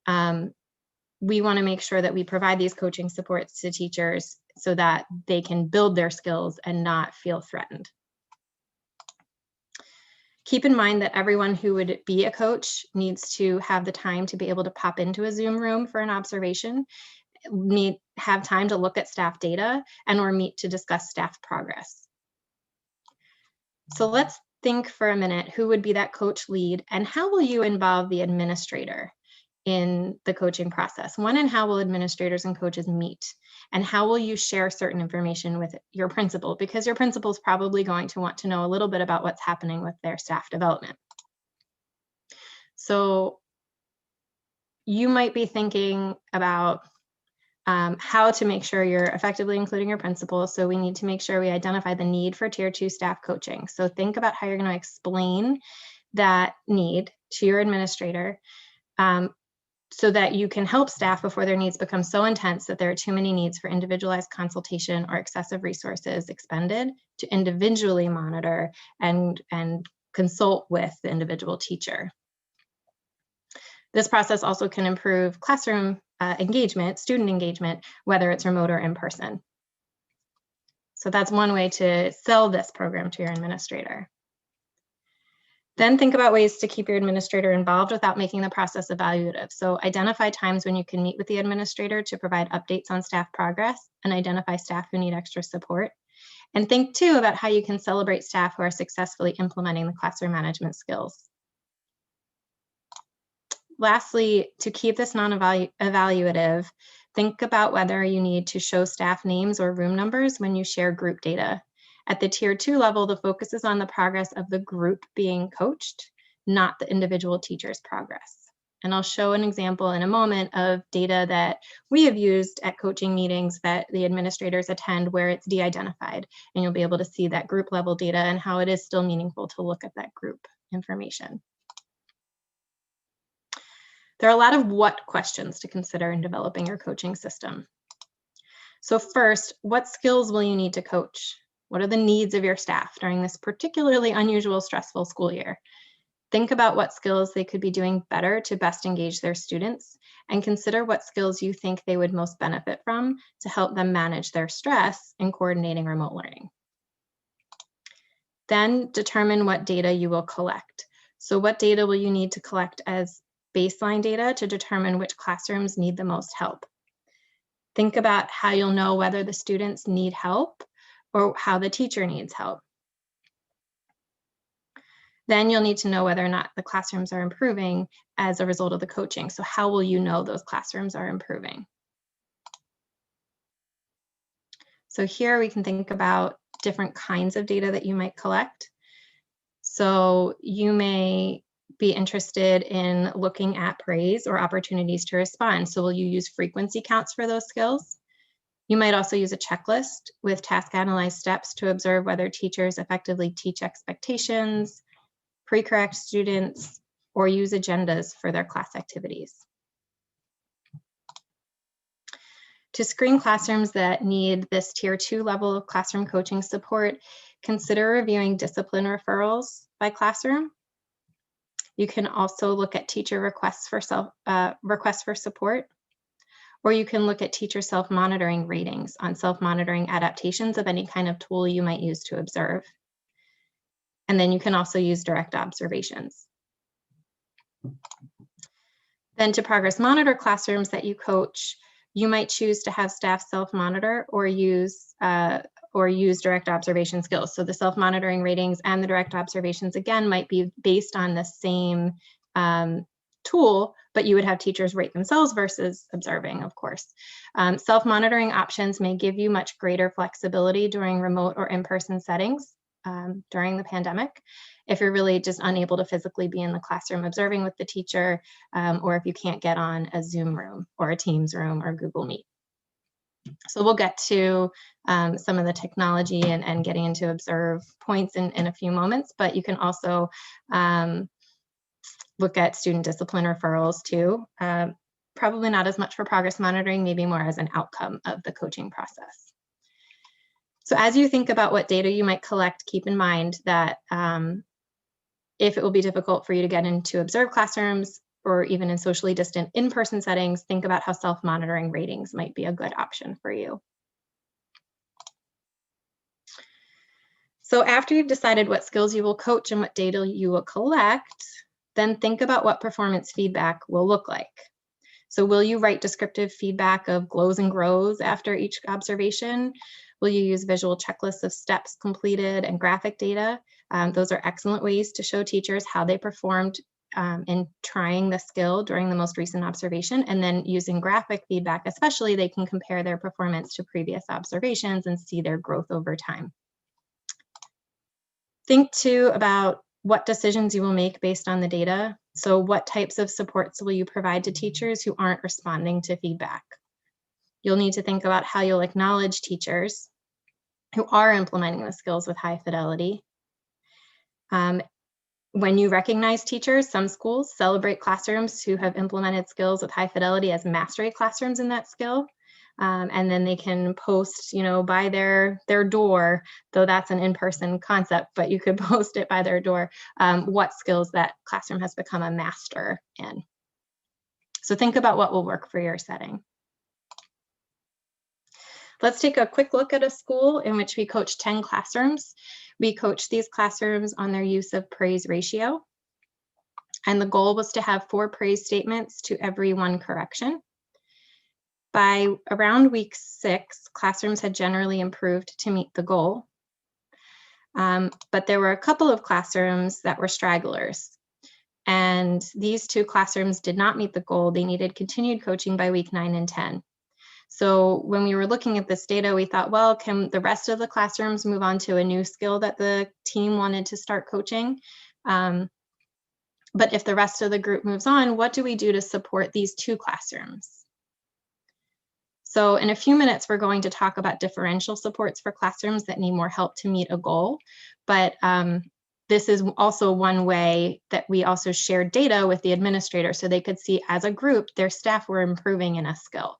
We want to make sure that we provide these coaching supports to teachers so that they can build their skills and not feel threatened. Keep in mind that everyone who would be a coach needs to have the time to be able to pop into a Zoom room for an observation, have time to look at staff data, and or meet to discuss staff progress. So let's think for a minute, who would be that coach lead, and how will you involve the administrator in the coaching process? When and how will administrators and coaches meet? And how will you share certain information with your principal? Because your principal is probably going to want to know a little bit about what's happening with their staff development. So you might be thinking about how to make sure you're effectively including your principal. So we need to make sure we identify the need for Tier 2 staff coaching. So think about how you're going to explain that need to your administrator, so that you can help staff before their needs become so intense that there are too many needs for individualized consultation or excessive resources expended to individually monitor and consult with the individual teacher. This process also can improve classroom engagement, student engagement, whether it's remote or in person. So that's one way to sell this program to your administrator. Then think about ways to keep your administrator involved without making the process evaluative. So identify times when you can meet with the administrator to provide updates on staff progress and identify staff who need extra support. And think too about how you can celebrate staff who are successfully implementing the classroom management skills. Lastly, to keep this non-evaluative, think about whether you need to show staff names or room numbers when you share group data. At the tier 2 level, the focus is on the progress of the group being coached, not the individual teacher's progress. And I'll show an example in a moment of data that we have used at coaching meetings that the administrators attend where it's de-identified, and you'll be able to see that group level data and how it is still meaningful to look at that group information. There are a lot of what questions to consider in developing your coaching system. So first, what skills will you need to coach? What are the needs of your staff during this particularly unusual, stressful school year? Think about what skills they could be doing better to best engage their students, and consider what skills you think they would most benefit from to help them manage their stress in coordinating remote learning. Then determine what data you will collect. So what data will you need to collect as baseline data to determine which classrooms need the most help? Think about how you'll know whether the students need help or how the teacher needs help. Then you'll need to know whether or not the classrooms are improving as a result of the coaching. So how will you know those classrooms are improving? So here we can think about different kinds of data that you might collect. So you may be interested in looking at praise or opportunities to respond. So will you use frequency counts for those skills? You might also use a checklist with task analyzed steps to observe whether teachers effectively teach expectations, pre-correct students, or use agendas for their class activities. To screen classrooms that need this tier 2 level of classroom coaching support, consider reviewing discipline referrals by classroom. You can also look at teacher requests for support, or you can look at teacher self-monitoring ratings on self-monitoring adaptations of any kind of tool you might use to observe. And then you can also use direct observations. Then to progress monitor classrooms that you coach, you might choose to have staff self-monitor or use direct observation skills. So the self-monitoring ratings and the direct observations, again, might be based on the same tool, but you would have teachers rate themselves versus observing, of course. Self-monitoring options may give you much greater flexibility during remote or in-person settings during the pandemic, if you're really just unable to physically be in the classroom observing with the teacher, or if you can't get on a Zoom room or a Teams room or Google Meet. So we'll get to some of the technology and getting into observe points in a few moments, but you can also look at student discipline referrals too. Probably not as much for progress monitoring, maybe more as an outcome of the coaching process. So as you think about what data you might collect, keep in mind that if it will be difficult for you to get into observed classrooms or even in socially distant in-person settings, think about how self-monitoring ratings might be a good option for you. So after you've decided what skills you will coach and what data you will collect, then think about what performance feedback will look like. So will you write descriptive feedback of glows and grows after each observation? Will you use visual checklists of steps completed and graphic data? Those are excellent ways to show teachers how they performed in trying the skill during the most recent observation, and then using graphic feedback, especially, they can compare their performance to previous observations and see their growth over time. Think too about what decisions you will make based on the data. So what types of supports will you provide to teachers who aren't responding to feedback? You'll need to think about how you'll acknowledge teachers who are implementing the skills with high fidelity. When you recognize teachers, some schools celebrate classrooms who have implemented skills with high fidelity as mastery classrooms in that skill. And then they can post, by their door, though that's an in-person concept, but you could post it by their door, what skills that classroom has become a master in. So think about what will work for your setting. let's take a quick look at a school in which we coach 10 classrooms. We coach these classrooms on their use of praise ratio. And the goal was to have 4 praise statements to every 1 correction. By around week 6, classrooms had generally improved to meet the goal. But there were a couple of classrooms that were stragglers. And these 2 classrooms did not meet the goal. They needed continued coaching by week 9 and 10. So when we were looking at this data, we thought, well, can the rest of the classrooms move on to a new skill that the team wanted to start coaching? But if the rest of the group moves on, what do we do to support these 2 classrooms? So in a few minutes, we're going to talk about differential supports for classrooms that need more help to meet a goal. But this is also one way that we also shared data with the administrator so they could see as a group, their staff were improving in a skill.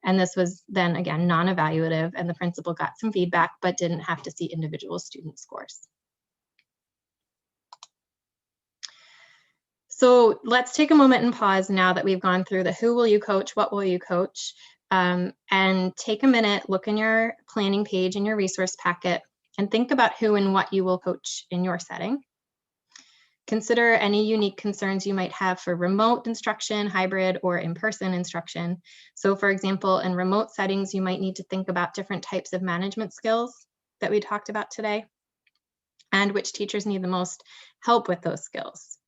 And this was then again, non-evaluative, and the principal got some feedback, but didn't have to see individual student scores. So let's take a moment and pause now that we've gone through the who will you coach, what will you coach, and take a minute, look in your planning page in your resource packet, and think about who and what you will coach in your setting. Consider any unique concerns you might have for remote instruction, hybrid, or in-person instruction. So for example, in remote settings, you might need to think about different types of management skills that we talked about today, and which teachers need the most help with those skills.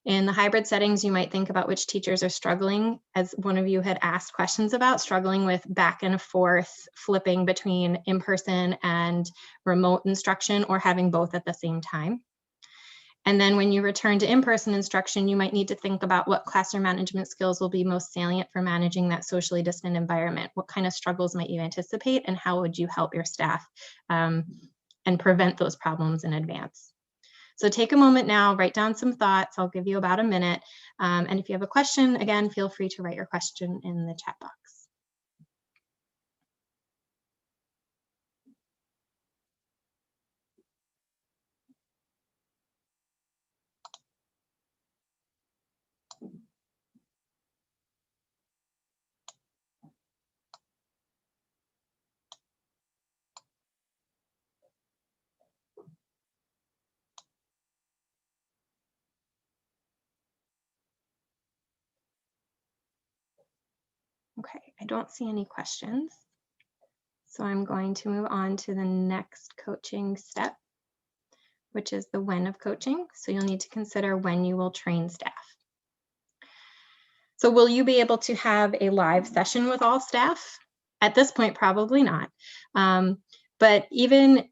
In the hybrid settings, you might think about which teachers are struggling, as one of you had asked questions about, struggling with back and forth flipping between in-person and remote instruction, or having both at the same time. And then when you return to in-person instruction, you might need to think about what classroom management skills will be most salient for managing that socially distant environment. What kind of struggles might you anticipate, and how would you help your staff and prevent those problems in advance? So take a moment now, write down some thoughts. I'll give you about a minute. And if you have a question, again, feel free to write your question in the chat box. Okay, I don't see any questions. So I'm going to move on to the next coaching step, which is the when of coaching. So you'll need to consider when you will train staff. So will you be able to have a live session with all staff? At this point, probably not. But even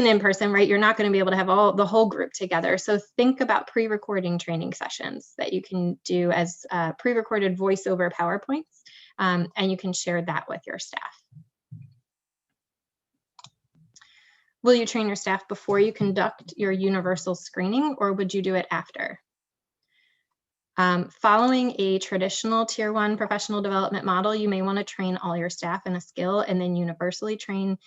in person, right, you're not going to be able to have the whole group together. So think about pre-recording training sessions that you can do as pre-recorded voiceover PowerPoints, and you can share that with your staff. Will you train your staff before you conduct your universal screening, or would you do it after? Following a traditional Tier 1 professional development model, you may want to train all your staff in a skill and then universally train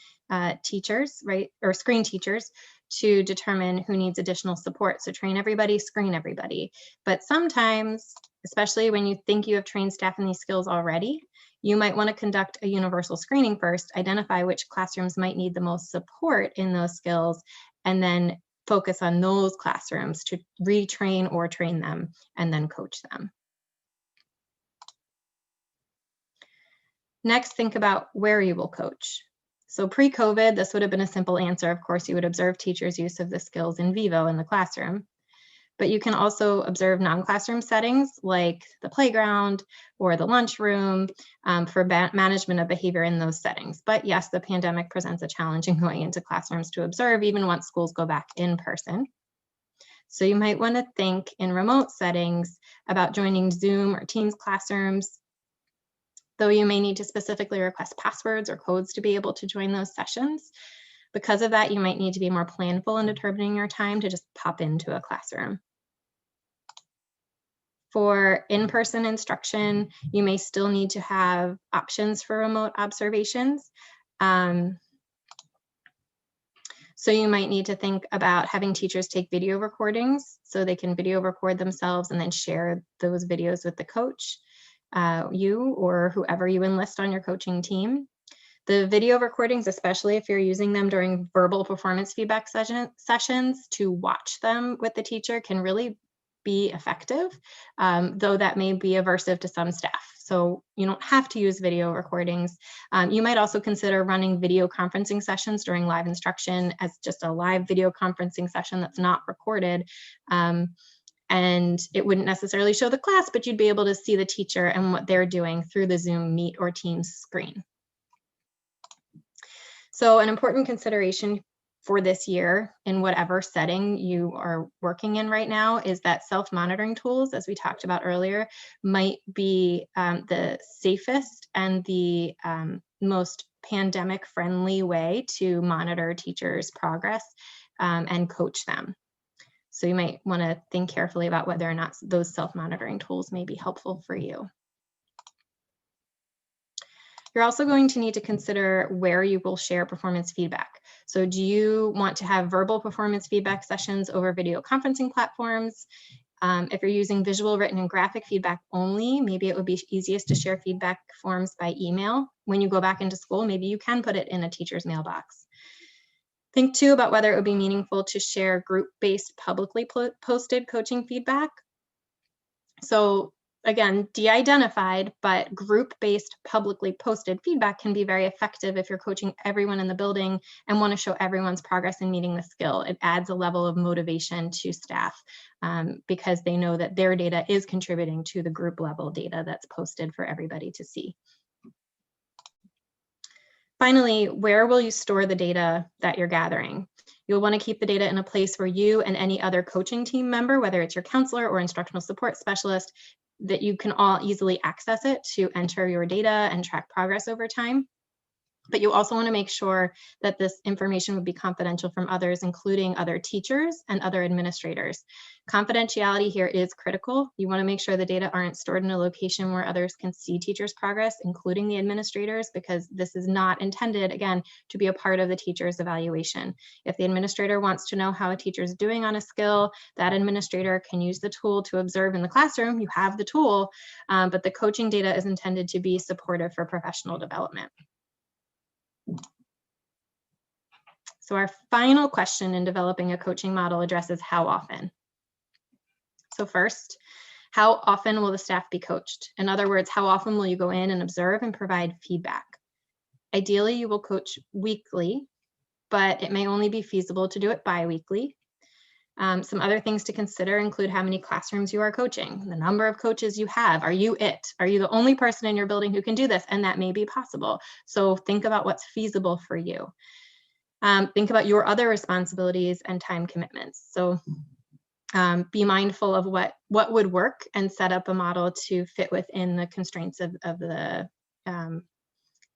teachers, right, or screen teachers to determine who needs additional support. So train everybody, screen everybody. But sometimes, especially when you think you have trained staff in these skills already, you might want to conduct a universal screening first, identify which classrooms might need the most support in those skills, and then focus on those classrooms to retrain or train them and then coach them. Next, think about where you will coach. So pre-COVID, this would have been a simple answer. Of course, you would observe teachers' use of the skills in vivo in the classroom. But you can also observe non-classroom settings like the playground or the lunchroom for management of behavior in those settings. But yes, the pandemic presents a challenge in going into classrooms to observe even once schools go back in person. So you might want to think in remote settings about joining Zoom or Teams classrooms, though you may need to specifically request passwords or codes to be able to join those sessions. Because of that, you might need to be more planful in determining your time to just pop into a classroom. For in-person instruction, you may still need to have options for remote observations. So you might need to think about having teachers take video recordings so they can video record themselves and then share those videos with the coach, you or whoever you enlist on your coaching team. The video recordings, especially if you're using them during verbal performance feedback sessions to watch them with the teacher, can really be effective, though that may be aversive to some staff. So you don't have to use video recordings. You might also consider running video conferencing sessions during live instruction as just a live video conferencing session that's not recorded. And it wouldn't necessarily show the class, but you'd be able to see the teacher and what they're doing through the Zoom Meet or Teams screen. So an important consideration for this year in whatever setting you are working in right now is that self-monitoring tools, as we talked about earlier, might be the safest and the most pandemic-friendly way to monitor teachers' progress and coach them. So you might want to think carefully about whether or not those self-monitoring tools may be helpful for you. You're also going to need to consider where you will share performance feedback. So do you want to have verbal performance feedback sessions over video conferencing platforms? If you're using visual, written, and graphic feedback only, maybe it would be easiest to share feedback forms by email. When you go back into school, maybe you can put it in a teacher's mailbox. Think too about whether it would be meaningful to share group-based publicly posted coaching feedback. So again, de-identified, but group-based publicly posted feedback can be very effective if you're coaching everyone in the building and want to show everyone's progress in meeting the skill. It adds a level of motivation to staff because they know that their data is contributing to the group level data that's posted for everybody to see. Finally, where will you store the data that you're gathering? You'll want to keep the data in a place where you and any other coaching team member, whether it's your counselor or instructional support specialist, that you can all easily access it to enter your data and track progress over time. But you also want to make sure that this information would be confidential from others, including other teachers and other administrators. Confidentiality here is critical. You want to make sure the data aren't stored in a location where others can see teachers' progress, including the administrators, because this is not intended, again, to be a part of the teacher's evaluation. If the administrator wants to know how a teacher is doing on a skill, that administrator can use the tool to observe in the classroom. You have the tool, but the coaching data is intended to be supportive for professional development. So our final question in developing a coaching model addresses how often. So first, how often will the staff be coached? In other words, how often will you go in and observe and provide feedback? Ideally, you will coach weekly, but it may only be feasible to do it bi-weekly. Some other things to consider include how many classrooms you are coaching, the number of coaches you have. Are you it? Are you the only person in your building who can do this? And that may be possible. So think about what's feasible for you. Think about your other responsibilities and time commitments. So be mindful of what would work and set up a model to fit within the constraints of the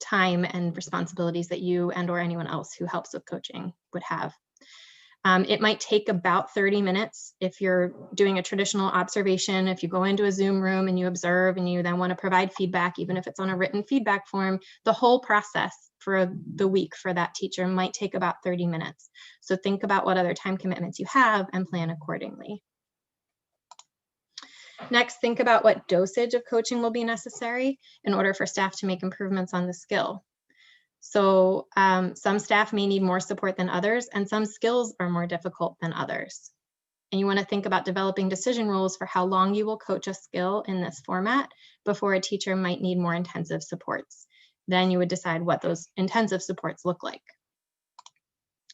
time and responsibilities that you and or anyone else who helps with coaching would have. It might take about 30 minutes if you're doing a traditional observation. If you go into a Zoom room and you observe and you then want to provide feedback, even if it's on a written feedback form, the whole process for the week for that teacher might take about 30 minutes. So think about what other time commitments you have and plan accordingly. Next, think about what dosage of coaching will be necessary in order for staff to make improvements on the skill. So some staff may need more support than others, and some skills are more difficult than others. And you want to think about developing decision rules for how long you will coach a skill in this format before a teacher might need more intensive supports. Then you would decide what those intensive supports look like.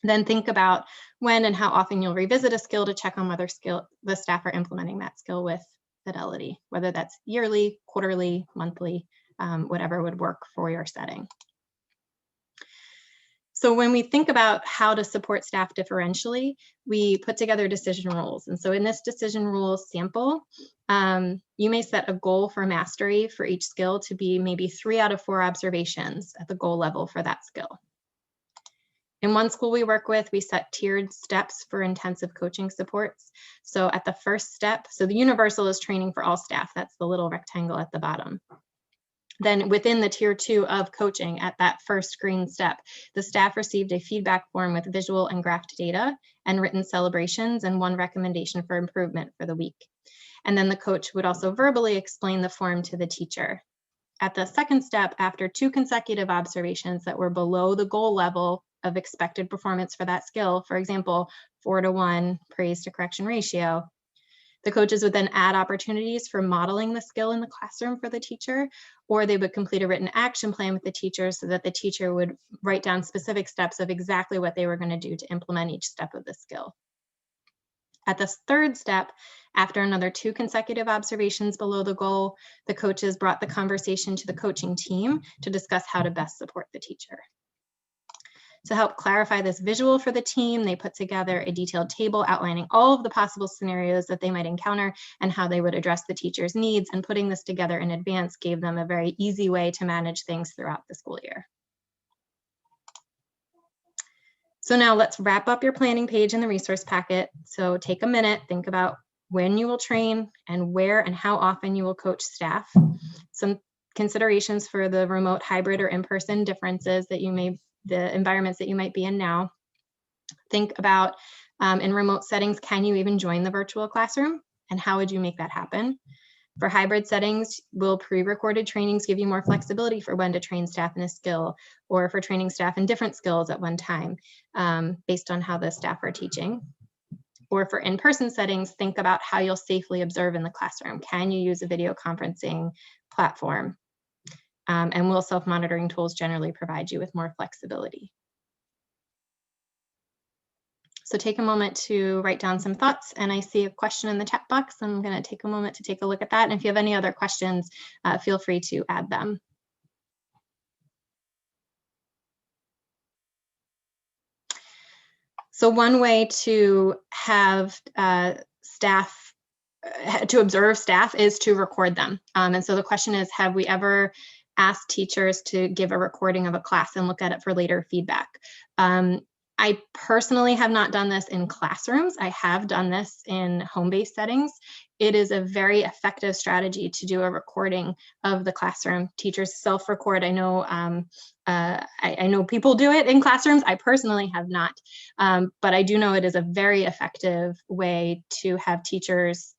Then think about when and how often you'll revisit a skill to check on whether the staff are implementing that skill with fidelity, whether that's yearly, quarterly, monthly, whatever would work for your setting. So when we think about how to support staff differentially, we put together decision rules. And so in this decision rules sample, you may set a goal for mastery for each skill to be maybe 3 out of 4 observations at the goal level for that skill. In one school we work with, we set tiered steps for intensive coaching supports. So at the first step, so the universal is training for all staff. That's the little rectangle at the bottom. Then within the tier 2 of coaching at that first green step, the staff received a feedback form with visual and graphed data and written celebrations and 1 recommendation for improvement for the week. And then the coach would also verbally explain the form to the teacher. At the second step, after 2 consecutive observations that were below the goal level of expected performance for that skill, for example, 4-to-1 praise to correction ratio, the coaches would then add opportunities for modeling the skill in the classroom for the teacher, or they would complete a written action plan with the teacher so that the teacher would write down specific steps of exactly what they were going to do to implement each step of the skill. At the third step, after another 2 consecutive observations below the goal, the coaches brought the conversation to the coaching team to discuss how to best support the teacher. To help clarify this visual for the team, they put together a detailed table outlining all of the possible scenarios that they might encounter and how they would address the teacher's needs, and putting this together in advance gave them a very easy way to manage things throughout the school year. So now let's wrap up your planning page in the resource packet. So take a minute, think about when you will train and where and how often you will coach staff. Some considerations for the remote, hybrid, or in-person differences that you may, the environments that you might be in now. Think about in remote settings, can you even join the virtual classroom? And how would you make that happen? For hybrid settings, will pre-recorded trainings give you more flexibility for when to train staff in a skill, or for training staff in different skills at one time, based on how the staff are teaching? Or for in-person settings, think about how you'll safely observe in the classroom. Can you use a video conferencing platform? And will self-monitoring tools generally provide you with more flexibility? So take a moment to write down some thoughts, and I see a question in the chat box. I'm going to take a moment to take a look at that. And if you have any other questions, feel free to add them. So one way to have staff, to observe staff, is to record them. And so the question is, have we ever asked teachers to give a recording of a class and look at it for later feedback? I personally have not done this in classrooms. I have done this in home-based settings. It is a very effective strategy to do a recording of the classroom. Teachers self-record. I know I know people do it in classrooms. I personally have not, but I do know it is a very effective way to have teachers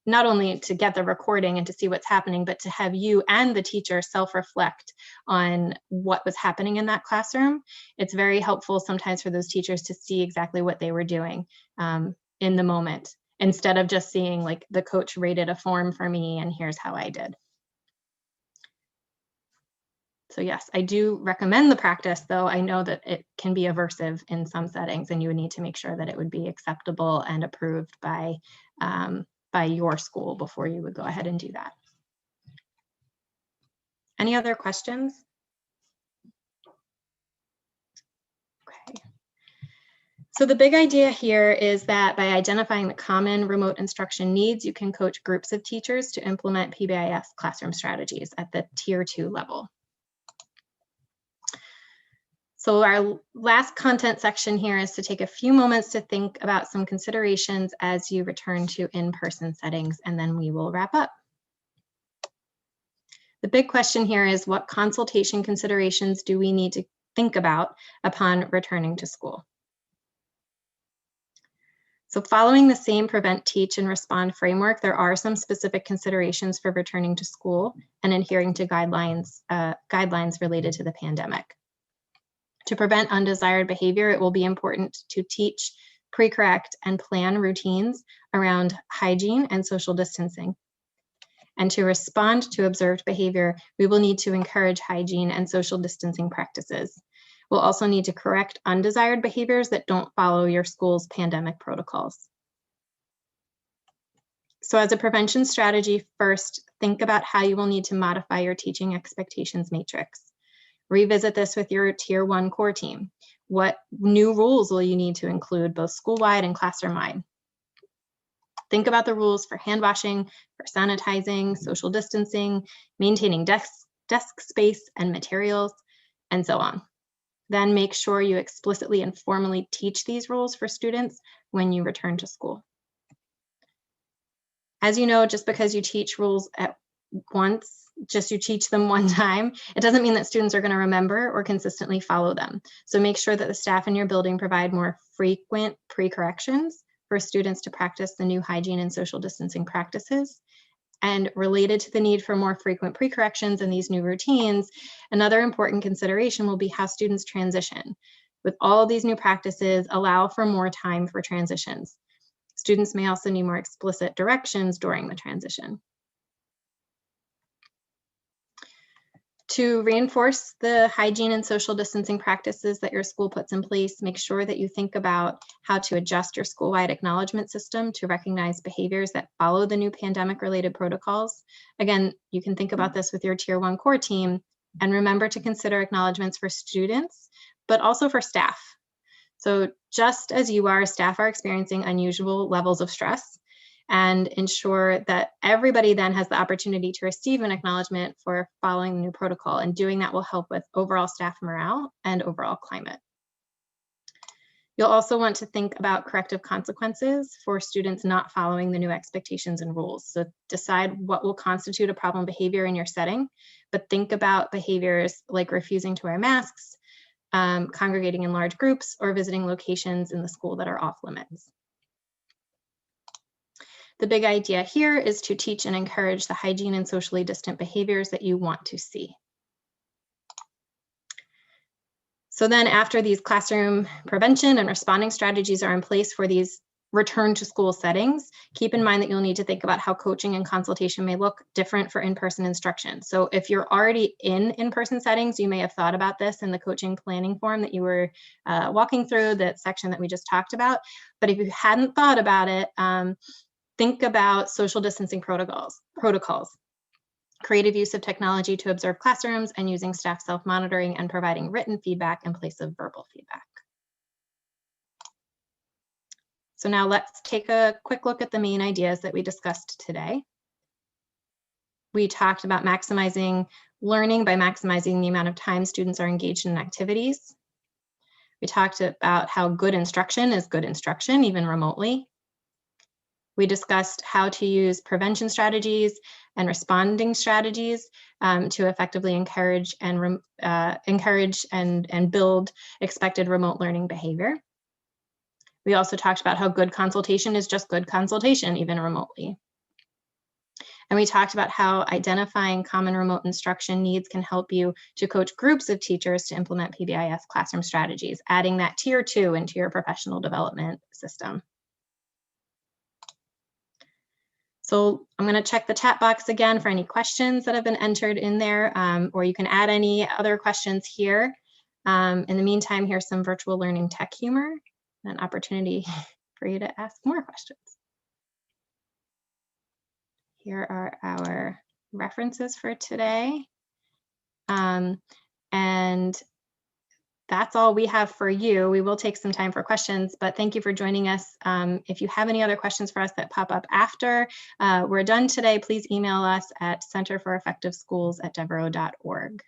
not only to get the recording and to see what's happening, but to have you and the teacher self-reflect on what was happening in that classroom. It's very helpful sometimes for those teachers to see exactly what they were doing in the moment, instead of just seeing like the coach rated a form for me and here's how I did. So yes, I do recommend the practice, though I know that it can be aversive in some settings, and you would need to make sure that it would be acceptable and approved by your school before you would go ahead and do that. Any other questions? Okay. So the big idea here is that by identifying the common remote instruction needs, you can coach groups of teachers to implement PBIS classroom strategies at the Tier 2 level. So our last content section here is to take a few moments to think about some considerations as you return to in-person settings, and then we will wrap up. The big question here is, what consultation considerations do we need to think about upon returning to school? So following the same prevent, teach, and respond framework, there are some specific considerations for returning to school and adhering to guidelines related to the pandemic. To prevent undesired behavior, it will be important to teach, pre-correct, and plan routines around hygiene and social distancing. And to respond to observed behavior, we will need to encourage hygiene and social distancing practices. We'll also need to correct undesired behaviors that don't follow your school's pandemic protocols. So as a prevention strategy, first, think about how you will need to modify your teaching expectations matrix. Revisit this with your Tier 1 core team. What new rules will you need to include, both school-wide and classroom-wide? Think about the rules for hand washing, for sanitizing, social distancing, maintaining desk space and materials, and so on. Then make sure you explicitly and formally teach these rules for students when you return to school. As you know, just because you teach rules at once, you teach them one time, it doesn't mean that students are going to remember or consistently follow them. So make sure that the staff in your building provide more frequent pre-corrections for students to practice the new hygiene and social distancing practices. And related to the need for more frequent pre-corrections and these new routines, another important consideration will be how students transition. With all these new practices, allow for more time for transitions. Students may also need more explicit directions during the transition. To reinforce the hygiene and social distancing practices that your school puts in place, make sure that you think about how to adjust your school-wide acknowledgement system to recognize behaviors that follow the new pandemic-related protocols. Again, you can think about this with your Tier 1 core team, and remember to consider acknowledgements for students, but also for staff. So just as you are, staff are experiencing unusual levels of stress, and ensure that everybody then has the opportunity to receive an acknowledgement for following the new protocol, and doing that will help with overall staff morale and overall climate. You'll also want to think about corrective consequences for students not following the new expectations and rules. So decide what will constitute a problem behavior in your setting, but think about behaviors like refusing to wear masks, congregating in large groups, or visiting locations in the school that are off limits. The big idea here is to teach and encourage the hygiene and socially distant behaviors that you want to see. So then after these classroom prevention and responding strategies are in place for these return to school settings, keep in mind that you'll need to think about how coaching and consultation may look different for in-person instruction. So if you're already in in-person settings, you may have thought about this in the coaching planning form that you were walking through, that section that we just talked about. But if you hadn't thought about it, think about social distancing protocols, creative use of technology to observe classrooms, and using staff self-monitoring and providing written feedback in place of verbal feedback. So now let's take a quick look at the main ideas that we discussed today. We talked about maximizing learning by maximizing the amount of time students are engaged in activities. We talked about how good instruction is good instruction, even remotely. We discussed how to use prevention strategies and responding strategies to effectively encourage and build expected remote learning behavior. We also talked about how good consultation is just good consultation, even remotely. And we talked about how identifying common remote instruction needs can help you to coach groups of teachers to implement PBIS classroom strategies, adding that Tier 2 into your professional development system. So I'm going to check the chat box again for any questions that have been entered in there, or you can add any other questions here. In the meantime, here's some virtual learning tech humor, an opportunity for you to ask more questions. Here are our references for today. And that's all we have for you. We will take some time for questions, but thank you for joining us. If you have any other questions for us that pop up after we're done today, please email us at centerforeffectiveschools@devereux.org.